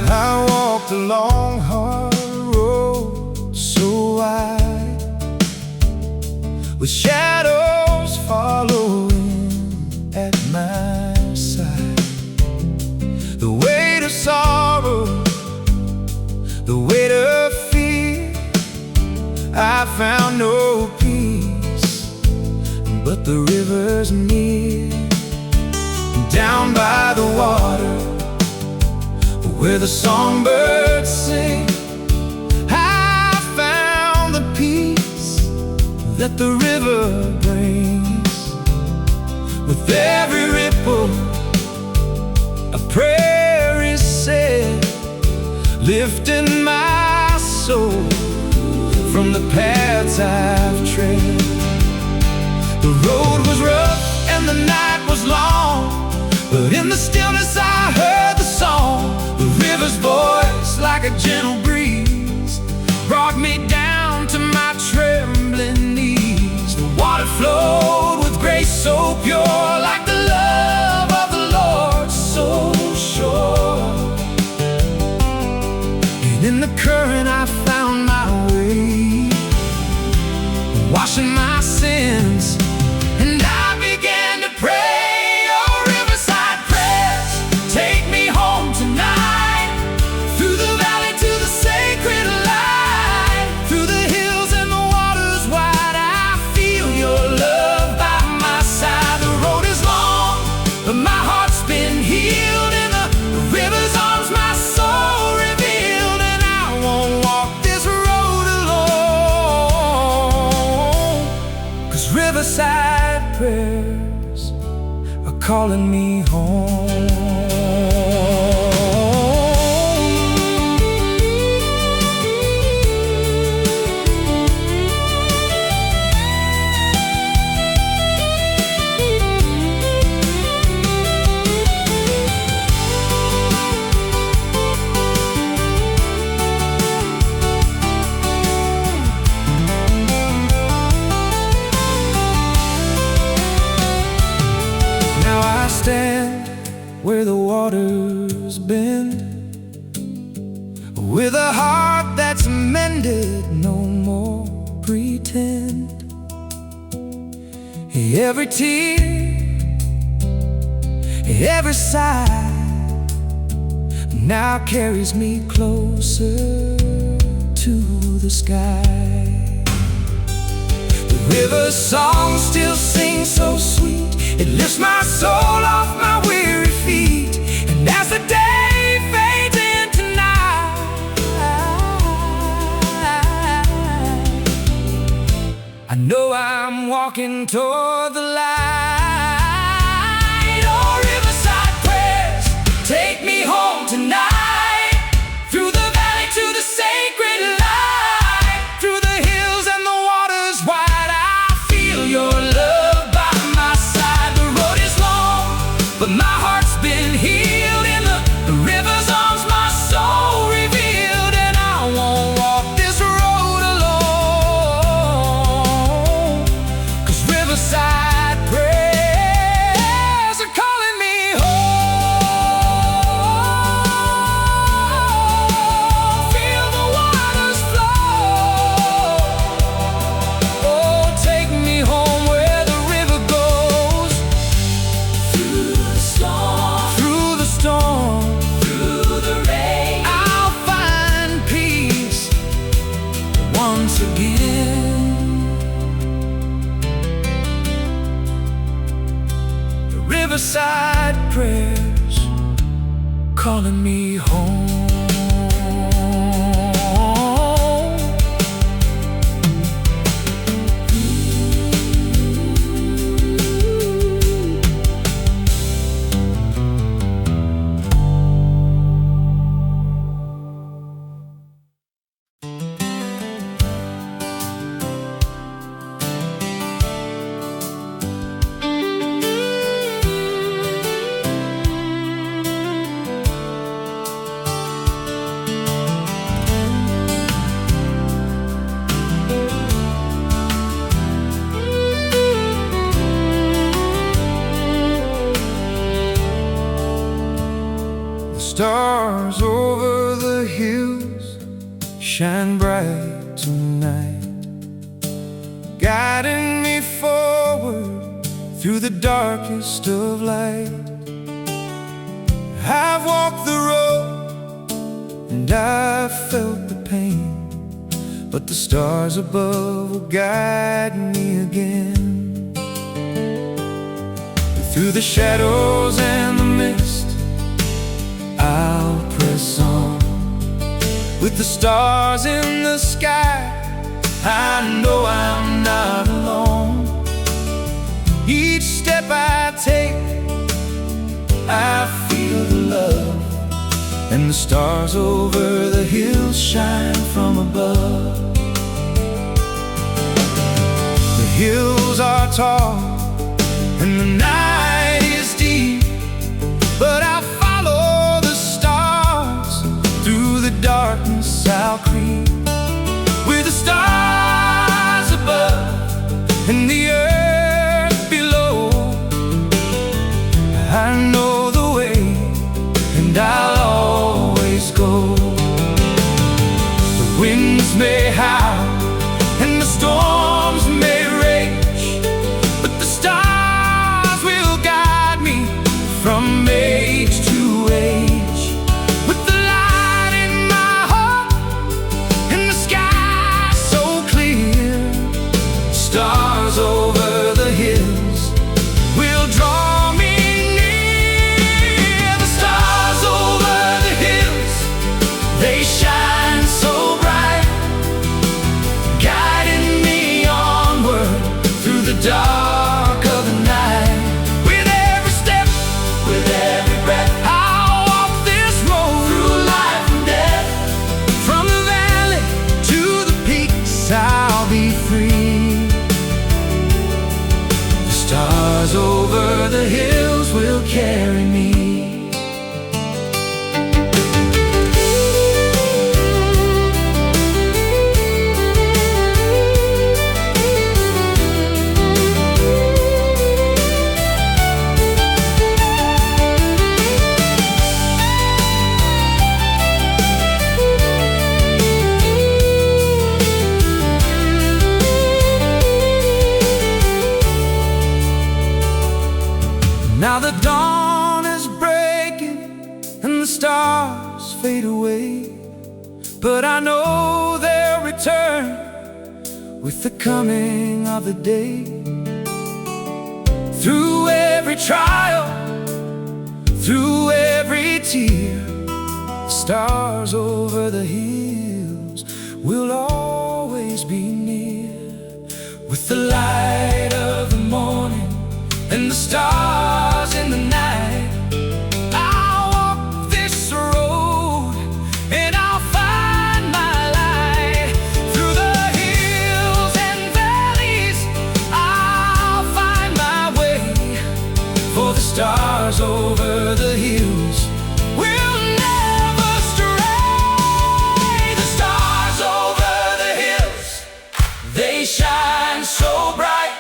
I walked a long, hard road, so wide, with shadows following at my side. The weight of sorrow, the weight of fear, I found no peace, but the river's near. Down by the water, where the songbirds sing, I found the peace that the river brings. With every ripple, a prayer is said, lifting my soul from the paths I've tread. The road was rough and the night was long, but in the stillness I heard the song. The river's voice, like a gentle breeze, brought me down to my trembling knees. The water flowed with grace so pure, like the love of the Lord, so sure. And in the current I found my way, washing my sins, and I began to pray. Riverside prayers are calling me home. Stand where the waters bend, with a heart that's mended, no more pretend. Every tear, every sigh, now carries me closer to the sky. The river's song still sings so sweet, it lifts my soul off my weary feet. And as the day fades into night, I know I'm walking toward the light. Oh, riverside prayers, take me home tonight. Through the valley to the sacred light, through the hills and the waters wide, I feel your love by my side. The road is long, but my heart's been healed in the river's arms, my soul revealed. And I won't walk this road alone, 'cause riverside prayers are calling me home. Feel the waters flow. Oh, take me home where the river goes. Through the storm, through the storm, through the rain, I'll find peace once again. The riverside prayers calling me home. Stars over the hills shine bright tonight, guiding me forward through the darkest of light. I've walked the road and I've felt the pain, but the stars above will guide me again. Through the shadows and the mist, I'll press on. With the stars in the sky, I know I'm not alone. Each step I take, I feel the love, and the stars over the hills shine from above. The hills are tall and the night is deep, but I'll follow the stars. Through the darkness I'll creep, with the stars above and the earth below. I know the way and I'll always go. The winds may howl and the storms may rage, but the stars will guide me from age to age. With the light in my heart and the sky so clear, stars over the hills will draw me near. The stars over the hills, they shine so bright, guiding me onward through the dark of the night. With every step, with every breath, I'll walk this road through life and death. From the valley to the peaks, I'll be free. The stars over the hills will carry me. Now the dawn is breaking and the stars fade away, but I know they'll return with the coming of the day. Through every trial, through every tear, the stars over the hills will always be near. With the light of the morning and the stars in the night, I'll walk this road and I'll find my light. Through the hills and valleys, I'll find my way, for the stars over the hills will never stray. The stars over the hills, they shine so bright,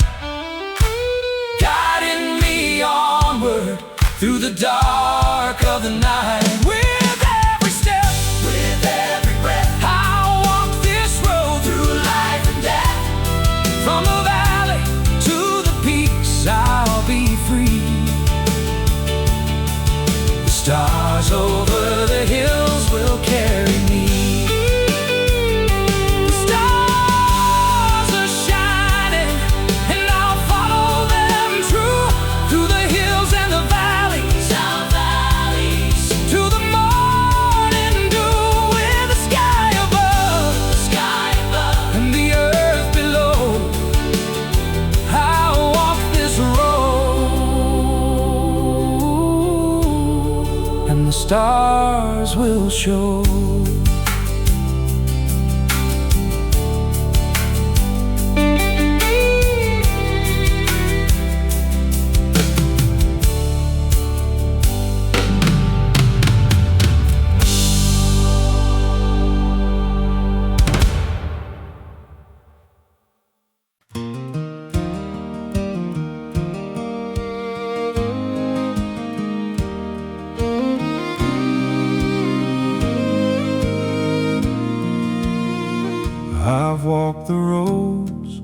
guiding me onward through the dark of the night. With every step, with every breath, I'll walk this road through life and death. From the valley to the peaks, I'll be free. The stars over the hills will carry me. The stars are shining, and I'll follow them true. Through the hills and the valleys, to the morning dew. With the sky above, and the earth below, I'll walk this road, and the stars will show. I've walked the roads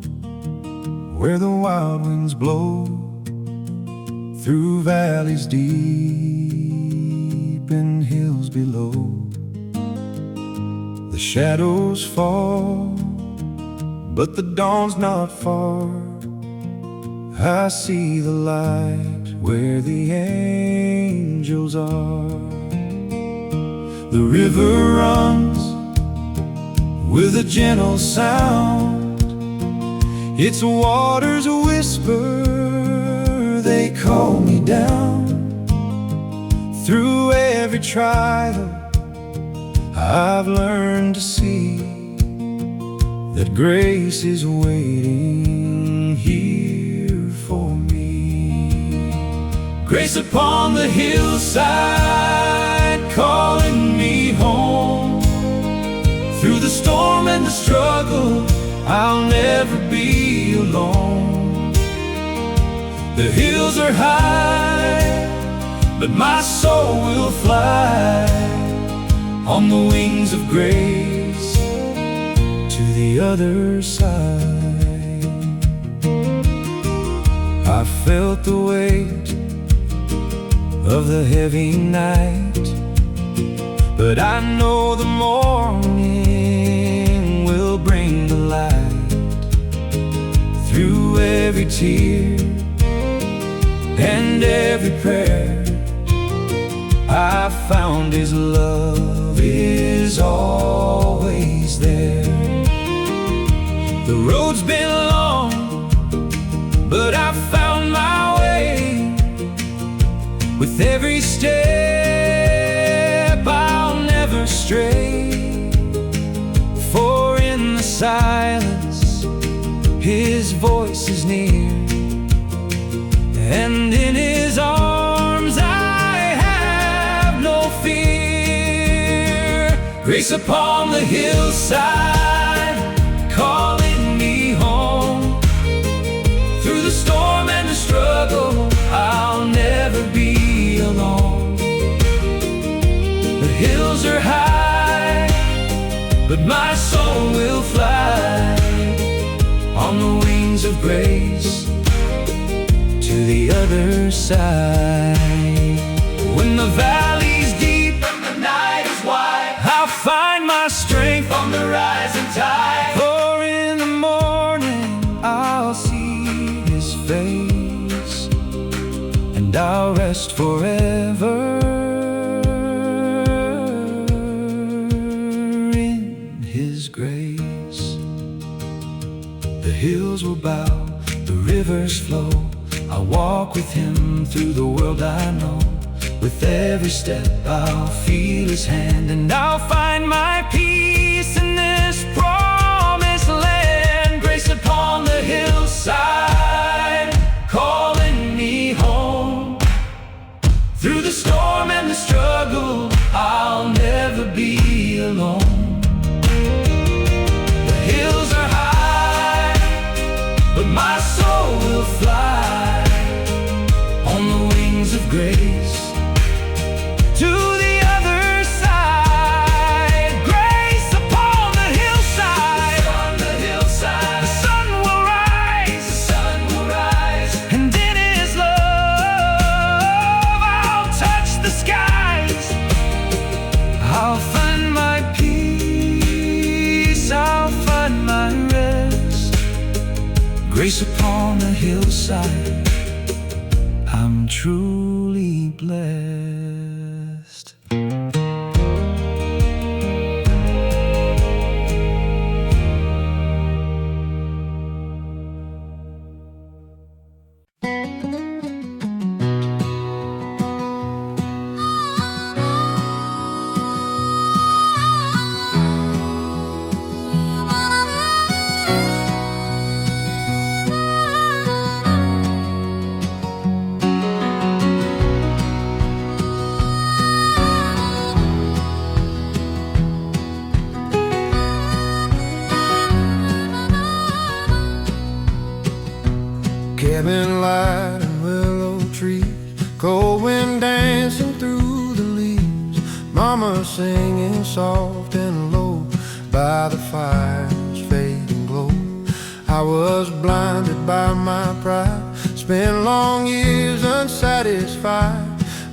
where the wild winds blow, through valleys deep and hills below. The shadows fall, but the dawn's not far. I see the light where the angels are. The river runs with a gentle sound, its waters whisper, they call me down. Through every trial, I've learned to see that grace is waiting here for me. Grace upon the hillside, calling me home. Through the storm and the struggle, I'll never be alone. The hills are high, but my soul will fly on the wings of grace to the other side. I felt the weight of the heavy night, but I know the morning will bring the light. Through every tear and every prayer, I found His love is always there. The road's been long, but I found my way. With every step, I'll never stray. For in the silence, His voice is near, and in His arms I have no fear. Grace upon the hillside, calling me home. Through the storm and the struggle, I'll never be alone. The hills are high, but my soul will fly on the wings of grace to the other side. When the valley's deep and the night is wide, and I'll rest forever in His grace. The hills will bow, the rivers flow. I'll walk with Him through the world I know. With every step I'll feel His hand, and I'll find my peace in this promised land. Grace upon the hillside, calling me home. Through the storm and the struggle, I'll never be alone. The hills are high, but my soul will fly on the wings of grace to the other side. Grace upon the hillside, on the hillside. The sun will rise, the sun will rise, and in His love I'll touch the skies. I'll find my peace, I'll find my rest. Grace upon the hillside, I'm truly blessed. Cabin light and willow trees, cold wind dancing through the leaves, Mama singing soft and low by the fire's fading glow. I was blinded by my pride, spent long years unsatisfied,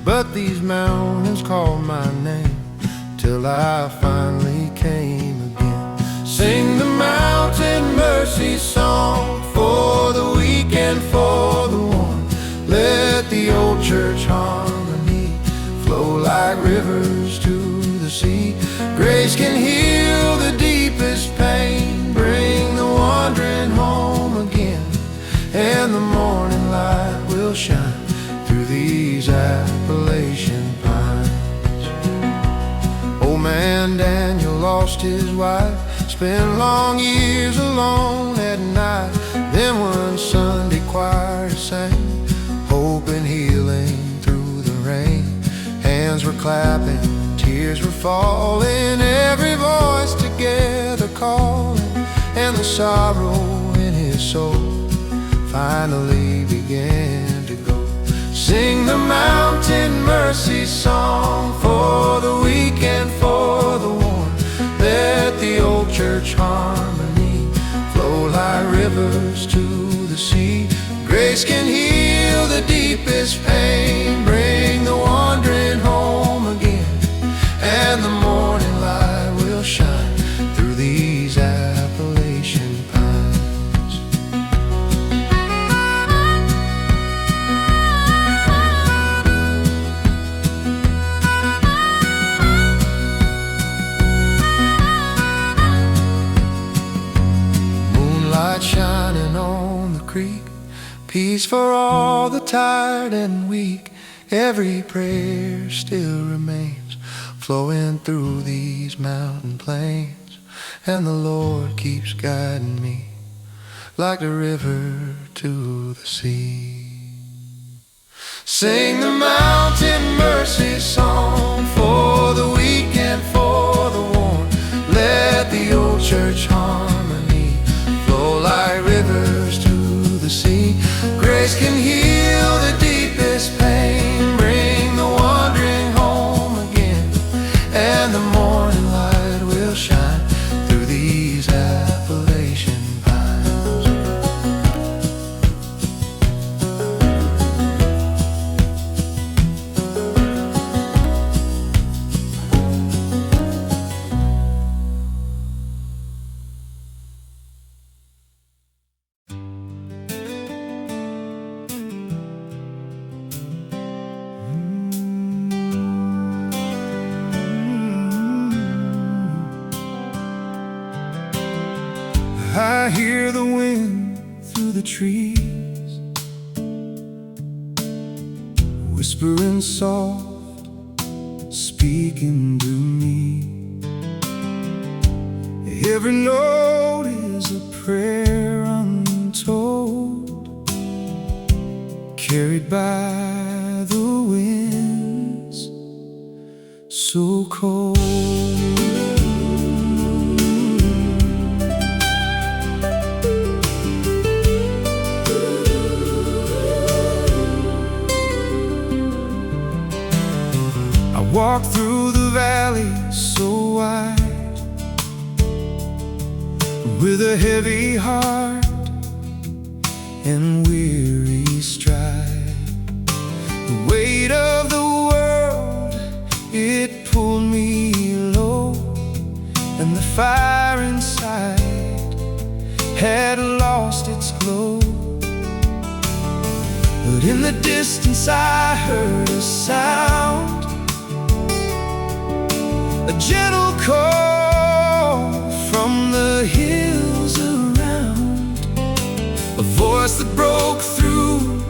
but these mountains called my name till I finally came again. Sing the mountain mercy song for the weak and for the worn. Let the old church harmony flow like rivers to the sea. Grace can heal the deepest pain, bring the wandering home again, and the morning light will shine through these Appalachian pines. Old man Daniel lost his wife, spent long years alone at night. Then one Sunday choir sang, hope and healing through the rain. Hands were clapping, tears were falling, every voice together calling, and the sorrow in his soul finally began to go. Sing the mountain mercy song for the weak and for the worn. Let the old church harmony flow like rivers to the sea. Grace can heal the deepest pain, bring the wandering home again, and the morning light will shine through these Appalachian pines. Moonlight shining on the creek, peace for all the tired and weak. Every prayer still remains, flowing through these mountain plains, and the Lord keeps guiding me like the river to the sea. Sing the mountain mercy song for the weak and for the worn. Let the old church harmony flow like rivers to the sea. Grace can heal the deepest pain, bring the wandering home again, and the morning light will shine through these Appalachian pines. I hear the wind through the trees, whispering soft, speaking to me. Every note is a prayer untold, carried by the winds so cold. I walk through the valley so wide, with a heavy heart and weary stride. The weight of the world, it pulled me low, and the fire inside had lost its glow. But in the distance I heard a sound, a gentle call from the hills around, a voice that broke through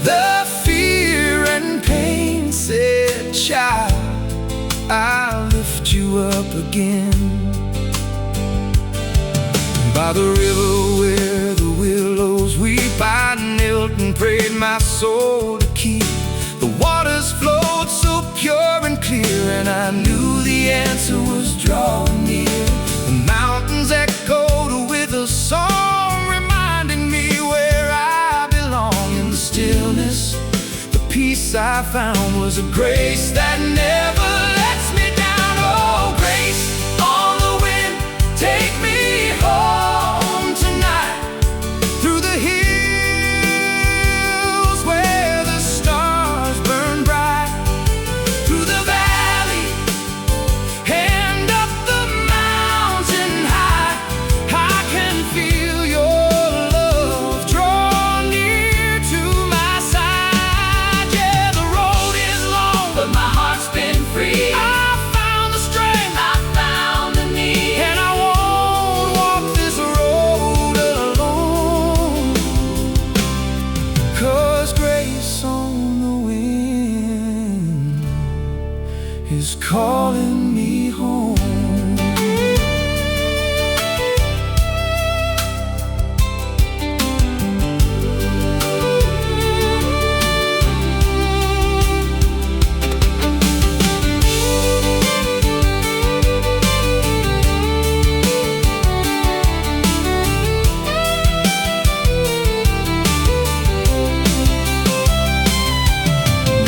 the fear and pain, said, "Child, I'll lift you up again." By the river where the willows weep, I knelt and prayed my soul to keep. The waters flowed so pure and clear, and I knew the answer was drawing near. The mountains echoed with a song, reminding me where I belong. In the stillness, the peace I found was a grace that never lets me down. Oh, grace on the wind, take me home tonight, through the hills where the stars burn bright, through the valley and up the mountain high. I can feel your love draw near to my side. Yeah, the road is long, but my heart's been free. I found the strength, I found the need, and I won't walk this road alone. 'Cause grace on the wind is calling me home.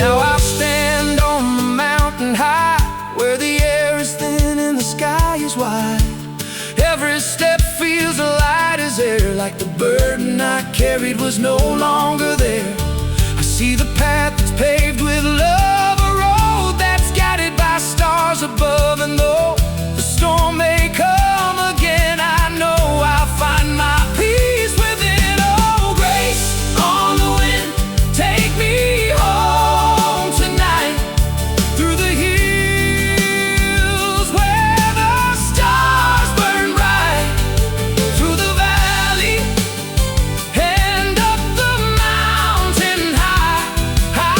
Now I stand on the mountain high, where the air is thin and the sky is wide. Every step feels light as air, like the burden I carried was no longer there. I see the path that's paved with love, a road that's guided by stars above. And though the storm may come again, I know I'll find my peace within. Oh, grace on the wind, take me home tonight, through the hills where the stars burn bright, through the valley and up the mountain high. I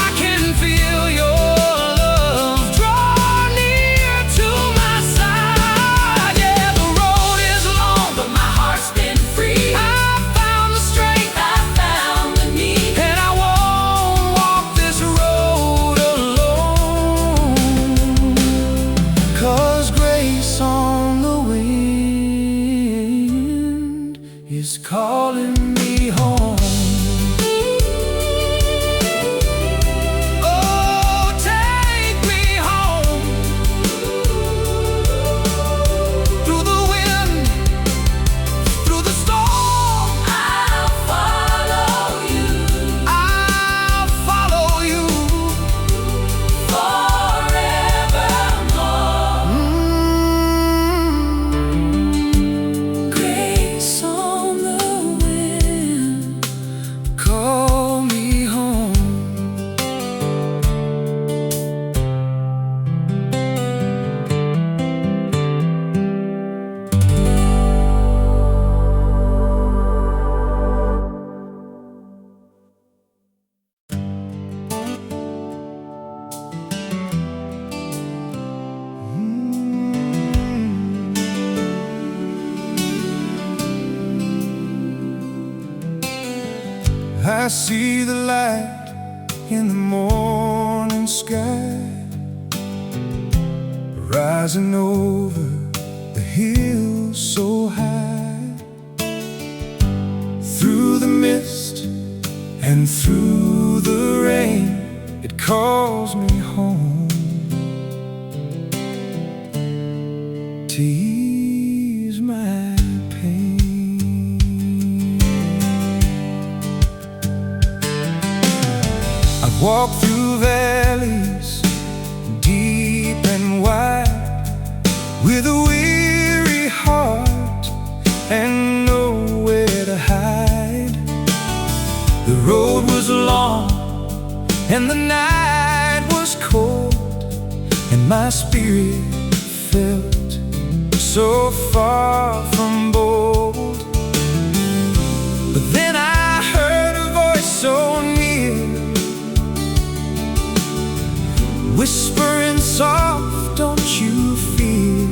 I see the light in the morning sky, rising over the hills so high. Through the mist and through the rain, it calls me home to ease my pain. I've walked through valleys deep and wide with a weary heart and nowhere to hide. The road was long and the night was cold, and my spirit felt so far from bold. But then I heard a voice so near, whispering soft, don't you fear,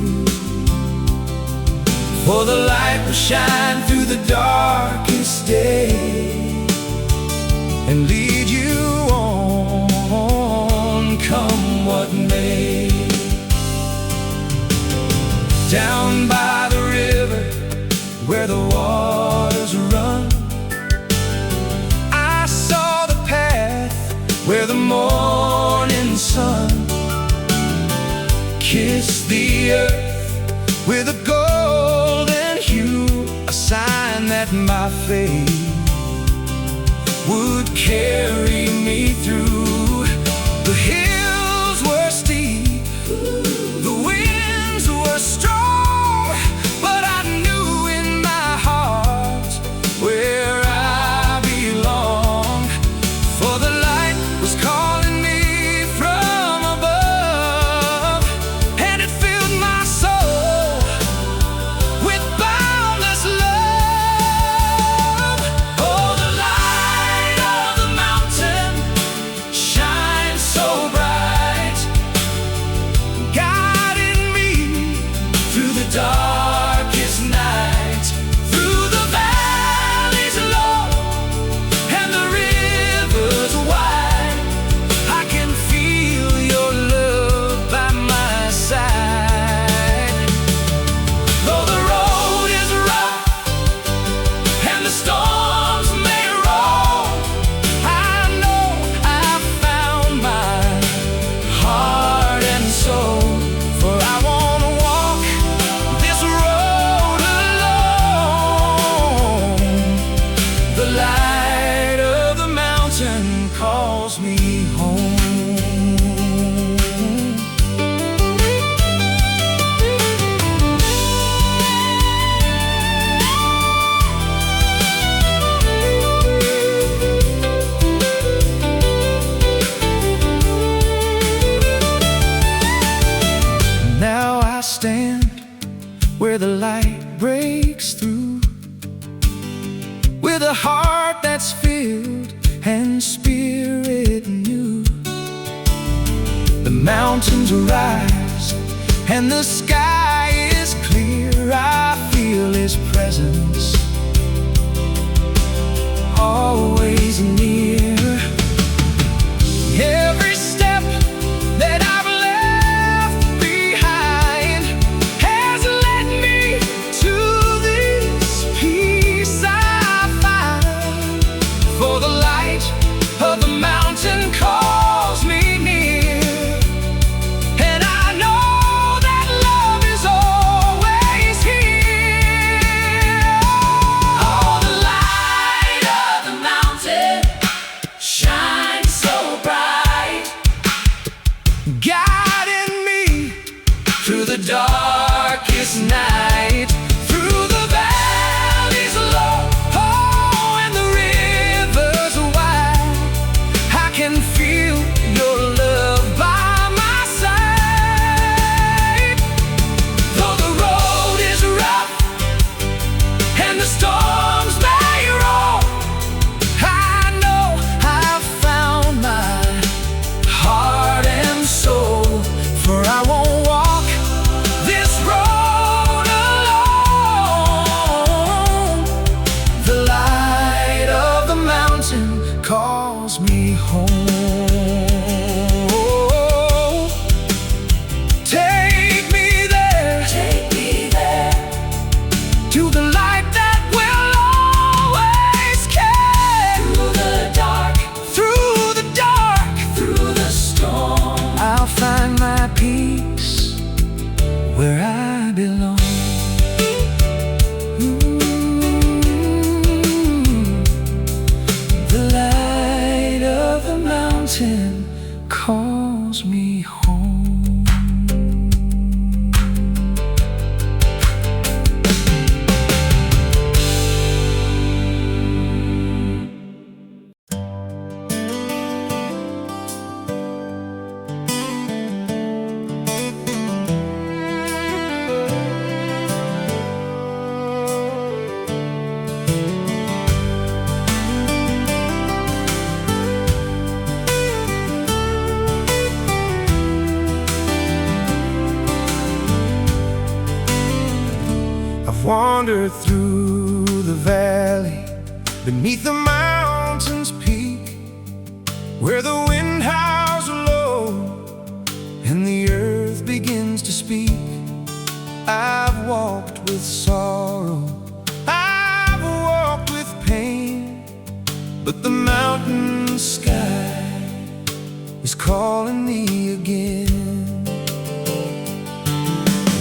for the light will shine through the darkest day and lead you on, come what may. Down by the river where the waters run, I saw the path where the morning sun kissed the earth with a golden hue, a sign that my faith would carry me through. The hills were steep, the winds were strong, but I knew in my heart where I belong, for the light was calling me from above, and it filled my soul with boundless love. Oh, the light of the mountain shines so bright, guiding me through the darkest night, through the valleys low and the rivers wide. I can feel your love by my side. Though the road is rough and the storms may roll, I know I've found my heart and soul, for I won't walk this road alone. The light of the mountain calls me home. Now I stand where the light breaks through, with a heart that's filled and spirit new. The mountains rise and the sky is clear. I feel His presence always near. Every step that I've left behind has led me to this peace I find, for the light of the mountain calls me near, and I know that love is always here. Oh, the light of the mountain shines so bright, guiding me through the darkest night, through the valleys low, oh, and the rivers wide. I can feel your love by my side. Though the road is rough and the storms may roll, I know I've found my heart and soul, for I won't walk this road alone. calls me home. I've wandered through the valley, beneath the mountain's peak, where the wind howls low and the earth begins to speak. I've walked with sorrow, I've walked with pain, but the mountain sky is calling me again.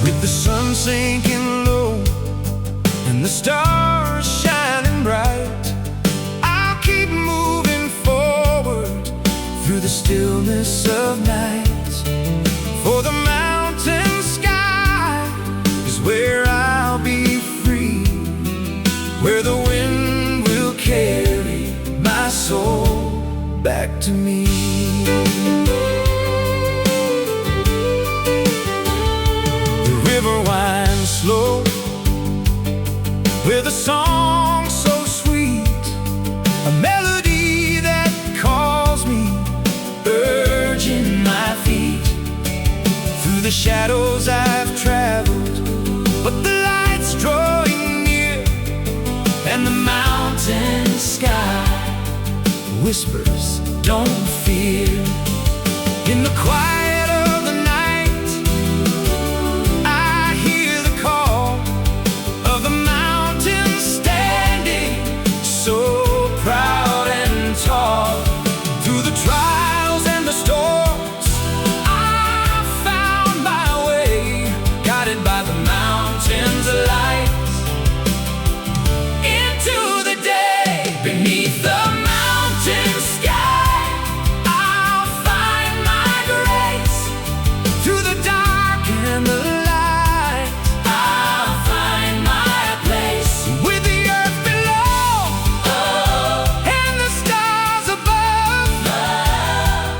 With the sun sinking low and the stars shining bright, I'll keep moving forward through the stillness of night. For the mountain sky is where I'll be free, where the wind will carry my soul back to me. The river winds slow with a song so sweet, a melody that calls me, urging my feet. Through the shadows I've traveled, but the light's drawing near, and the mountain sky whispers, don't fear. In the quiet of the night, I hear the call of the mountain standing so proud and tall. Through the trials and the storms, I found my way, guided by the mountain's light, into the day. Beneath the mountain sky, I'll find my grace. Through the dark and the light, I'll find my place. With the earth below, and the stars above,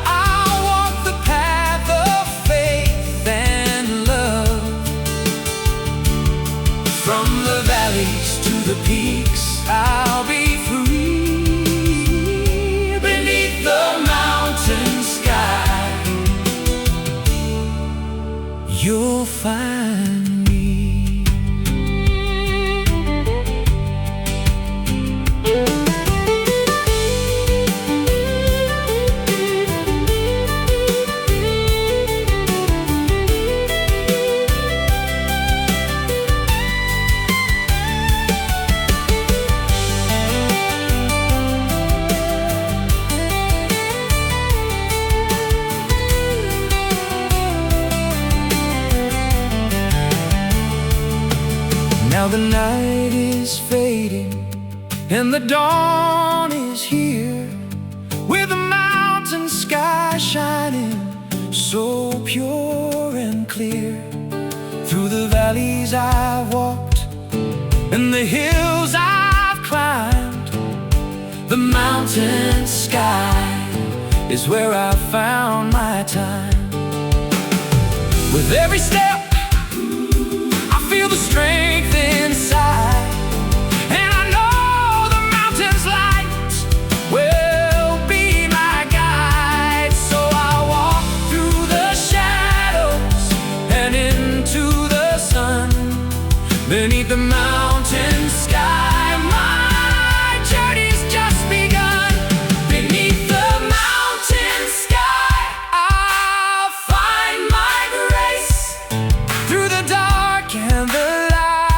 I'll walk the path of faith and love. From the valleys to the peaks, I'll be free. Beneath the mountain sky, you'll find me. Now the night is fading and the dawn is here, with the mountain sky shining so pure and clear. Through the valleys I've walked and the hills I've climbed, the mountain sky is where I found my time. With every step I feel the strength inside, and I know the mountain's light will be my guide. So I'll walk through the shadows and into the sun. Beneath the mountain sky, my journey's just begun. Beneath the mountain sky, I'll find my grace. Through the dark and the light,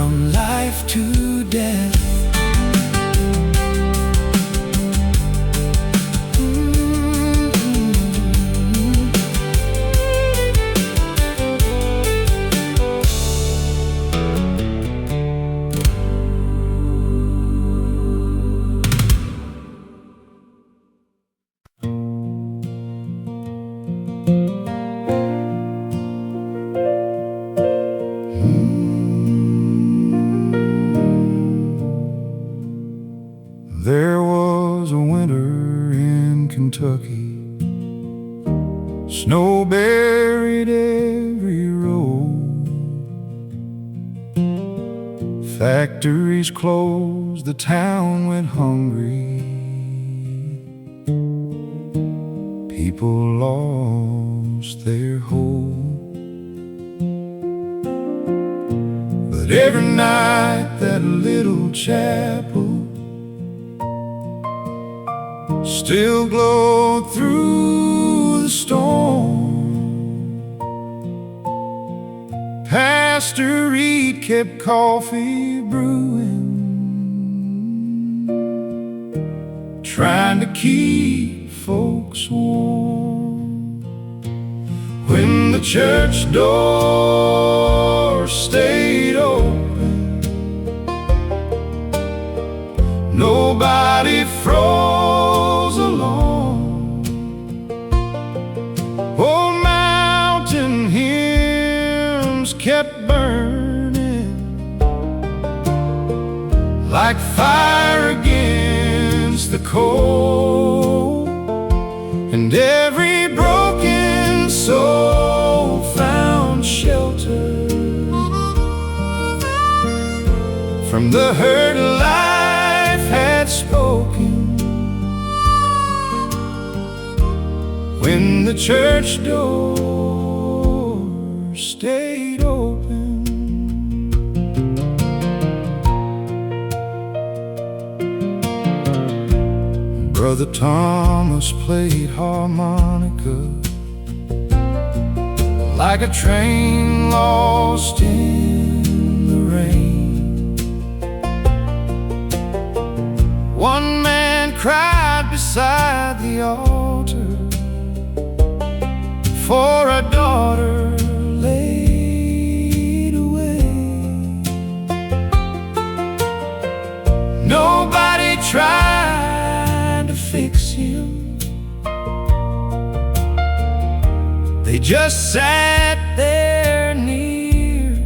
from life to death. There was a winter in Kentucky, snow buried every road. Factories closed, the town went hungry. People lost their hope. But every night that little chapel still glowed through the storm. Pastor Reed kept coffee brewing, trying to keep folks warm. When the church door stayed open, nobody froze along. Old mountain hymns kept burning like fire against the coal, and every broken soul found shelter from the hurt life had spoken. When the church door stayed open, Brother Thomas played harmonica like a train lost in the rain. One man cried beside the altar for a daughter laid away. Nobody tried to fix him, they just sat there near.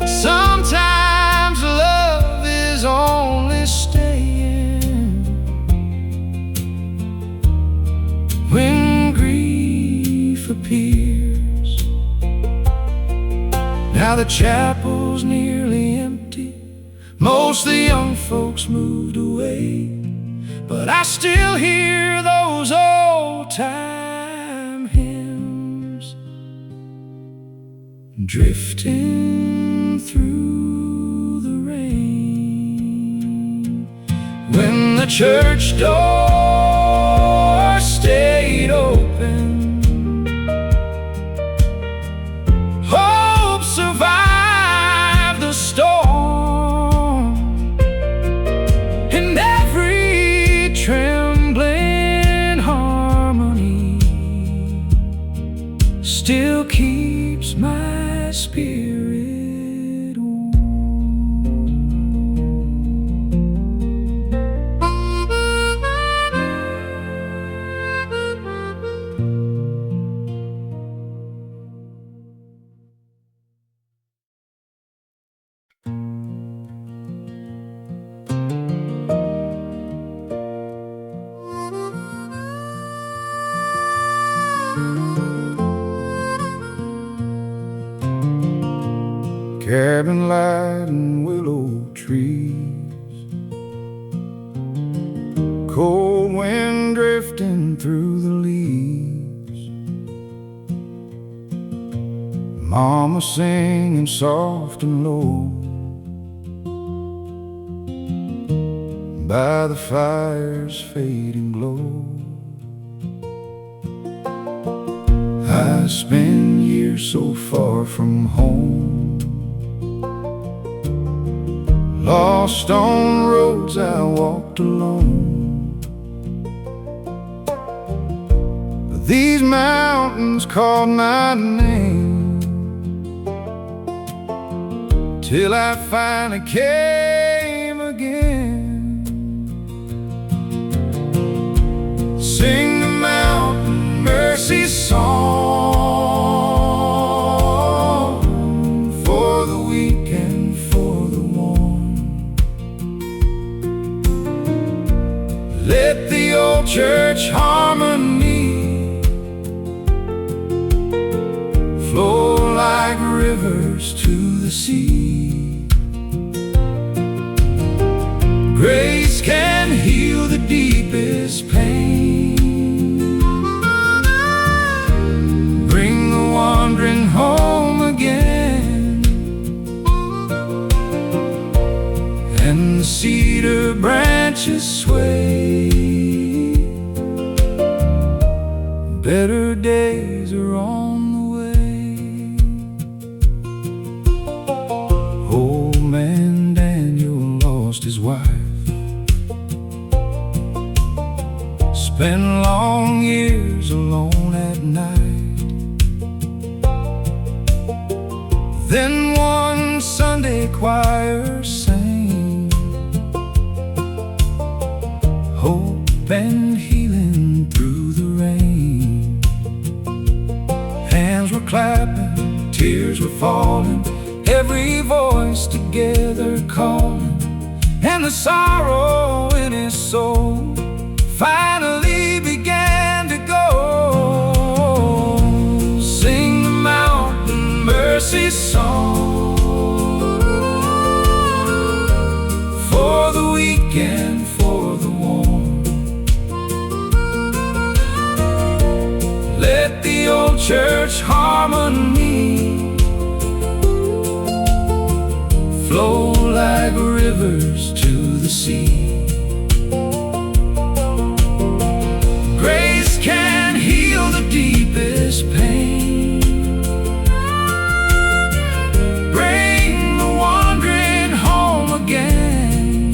Sometimes love is only staying when grief appears. Now the chapel's nearly empty, most of the young folks moved away, but I still hear those old-time hymns drifting through the rain. When the church door stayed open, hope survived the storm, and every trembling harmony still keeps my spirit warm. Cabin light and willow trees, cold wind drifting through the leaves, Mama singing soft and low by the fire's fading glow. I spend years so far from home, Lost on roads I walked alone, but these mountains called my name, till I finally came again. Sing the mountain mercy song, for the weak and for the worn. Let the old church harmony flow like rivers to the sea. Grace can heal the deepest pain, bring the wandering home again, and the cedar branches sway. Better days are on the way. Old man Daniel lost his wife, spent long years alone at night. Then one Sunday choir sang, hope and healing through the rain. Hands were clapping, tears were falling, every voice together calling, and the sorrow in his soul finally began to go. Sing the mountain mercy song, for the weak and for the worn. Let the old church harmony flow like rivers to the sea. Grace can heal the deepest pain, bring the wandering home again,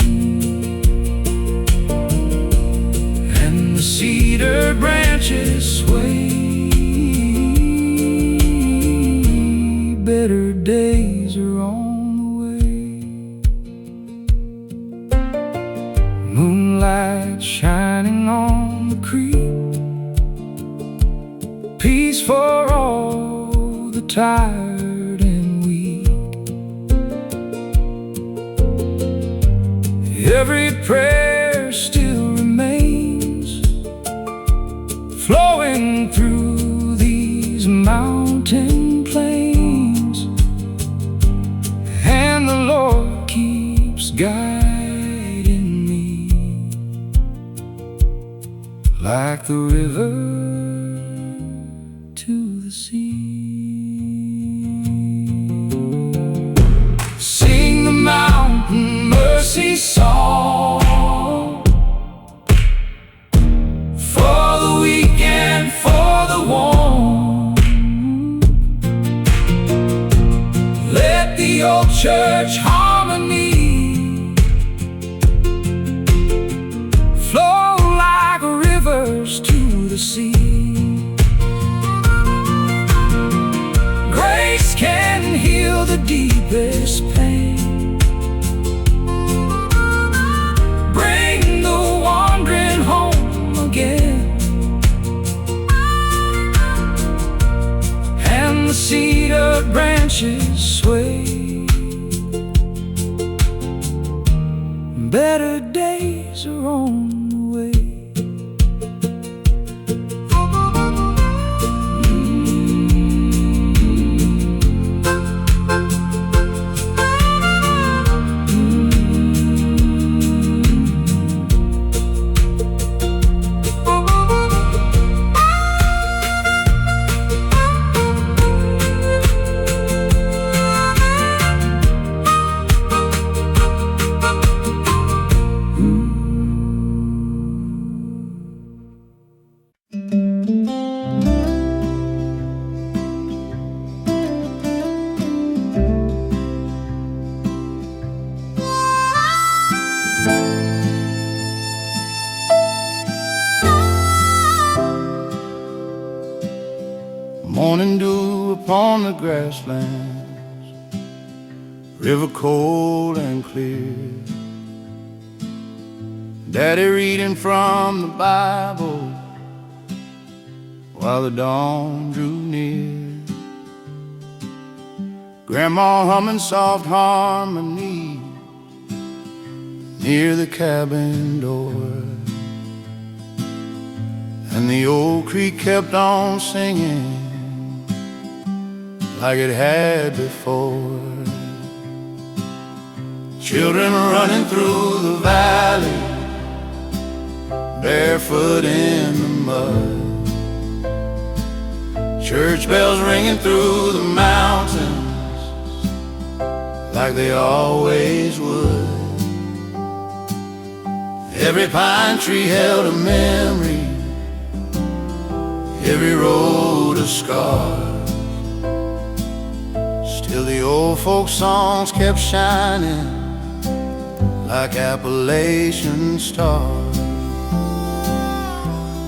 and the cedar branches sway. Better days are on the way. Moonlight shining on the creek, peace for all the tired and weak. Every prayer still remains, flowing through these mountain plains, and the Lord keeps guiding me like the river to the sea. Sing the mountain mercy song, for the weak and for the worn. Let the old church harmony flow like rivers to the sea. Grace can heal the deepest pain, bring the wandering home again, and the cedar branches sway. Better days are on the way. morning dew upon the grasslands, river cold and clear, Daddy reading from the Bible while the dawn drew near, Grandma humming soft harmony near the cabin door. And the old creek kept on singing like it had before. Children running through the valley, barefoot in the mud, church bells ringing through the mountains like they always would. Every pine tree held a memory, every road a scar. Still the old folk songs kept shining like Appalachian-style,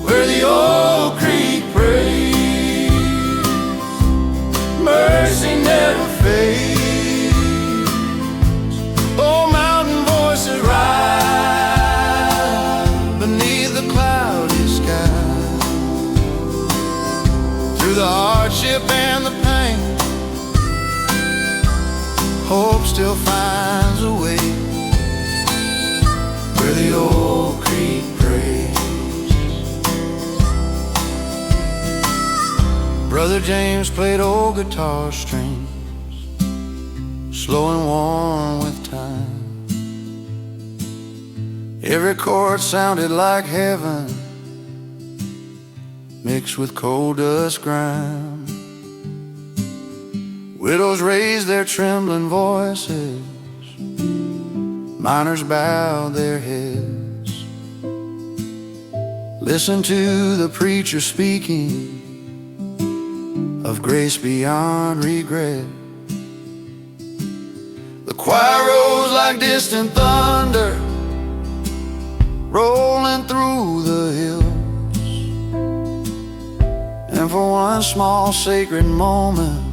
where the old creek prays, mercy never fades. Oh, mountain voices rise beneath the cloudy sky, through the hardship and the pain, hope still finds a way, where the old creek prays. Brother James played old guitar strings, slow and warm with time. Every chord sounded like heaven, mixed with coal dust grime. Widows raised their trembling voices, miners bowed their heads. Listen to the preacher speaking of grace beyond regret. The choir rose like distant thunder, rolling through the hills. And for one small sacred moment,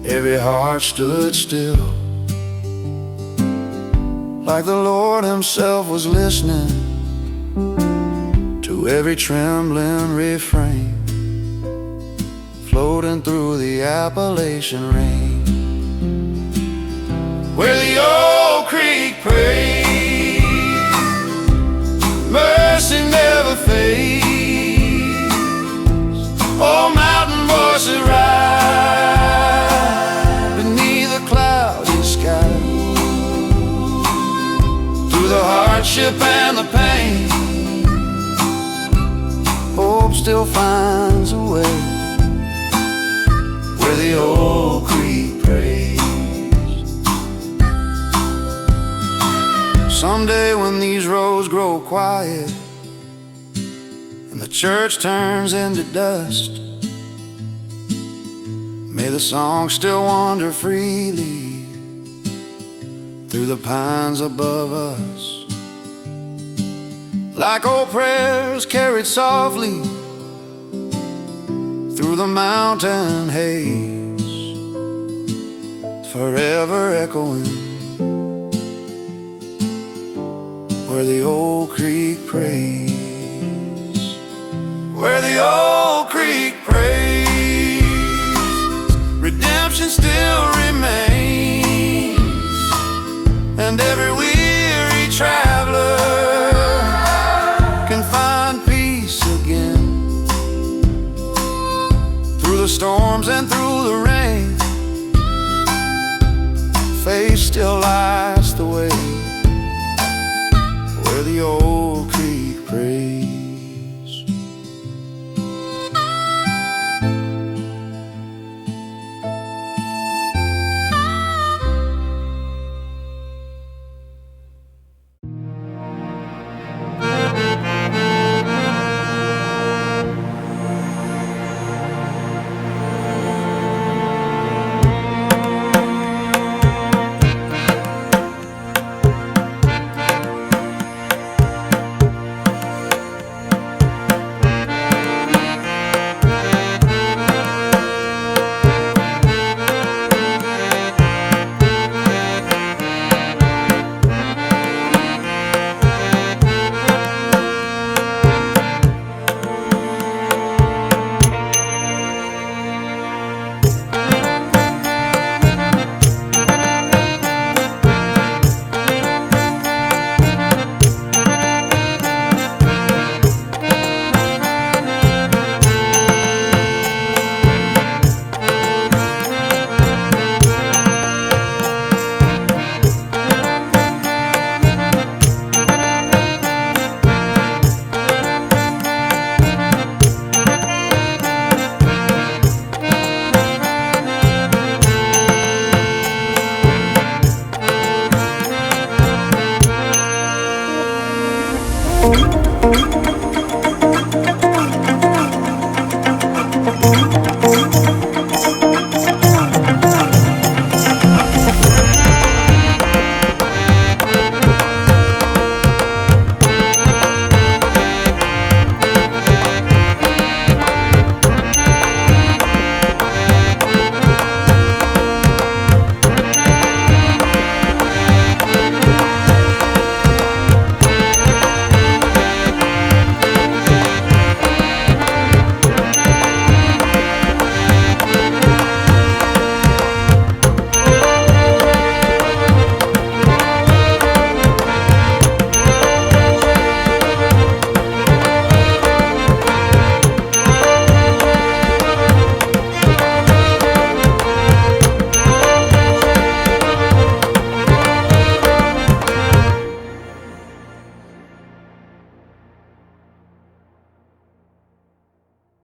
every heart stood still, like the Lord himself was listening to every trembling refrain, floating through the Appalachian rain, where the old creek prays, mercy never fades. Oh, mountain voices rise beneath a cloudy sky, through the hardship and the pain, hope still finds a way, where the old creek prays. Someday when these roads grow quiet and the church turns into dust, may the song still wander freely through the pines above us, like old prayers carried softly through the mountain haze, forever echoing, where the old creek prays, where the old creek prays. Redemption still remains, and every weary traveler can find peace again. Through the storms and through the rain, faith still lights the way, where the old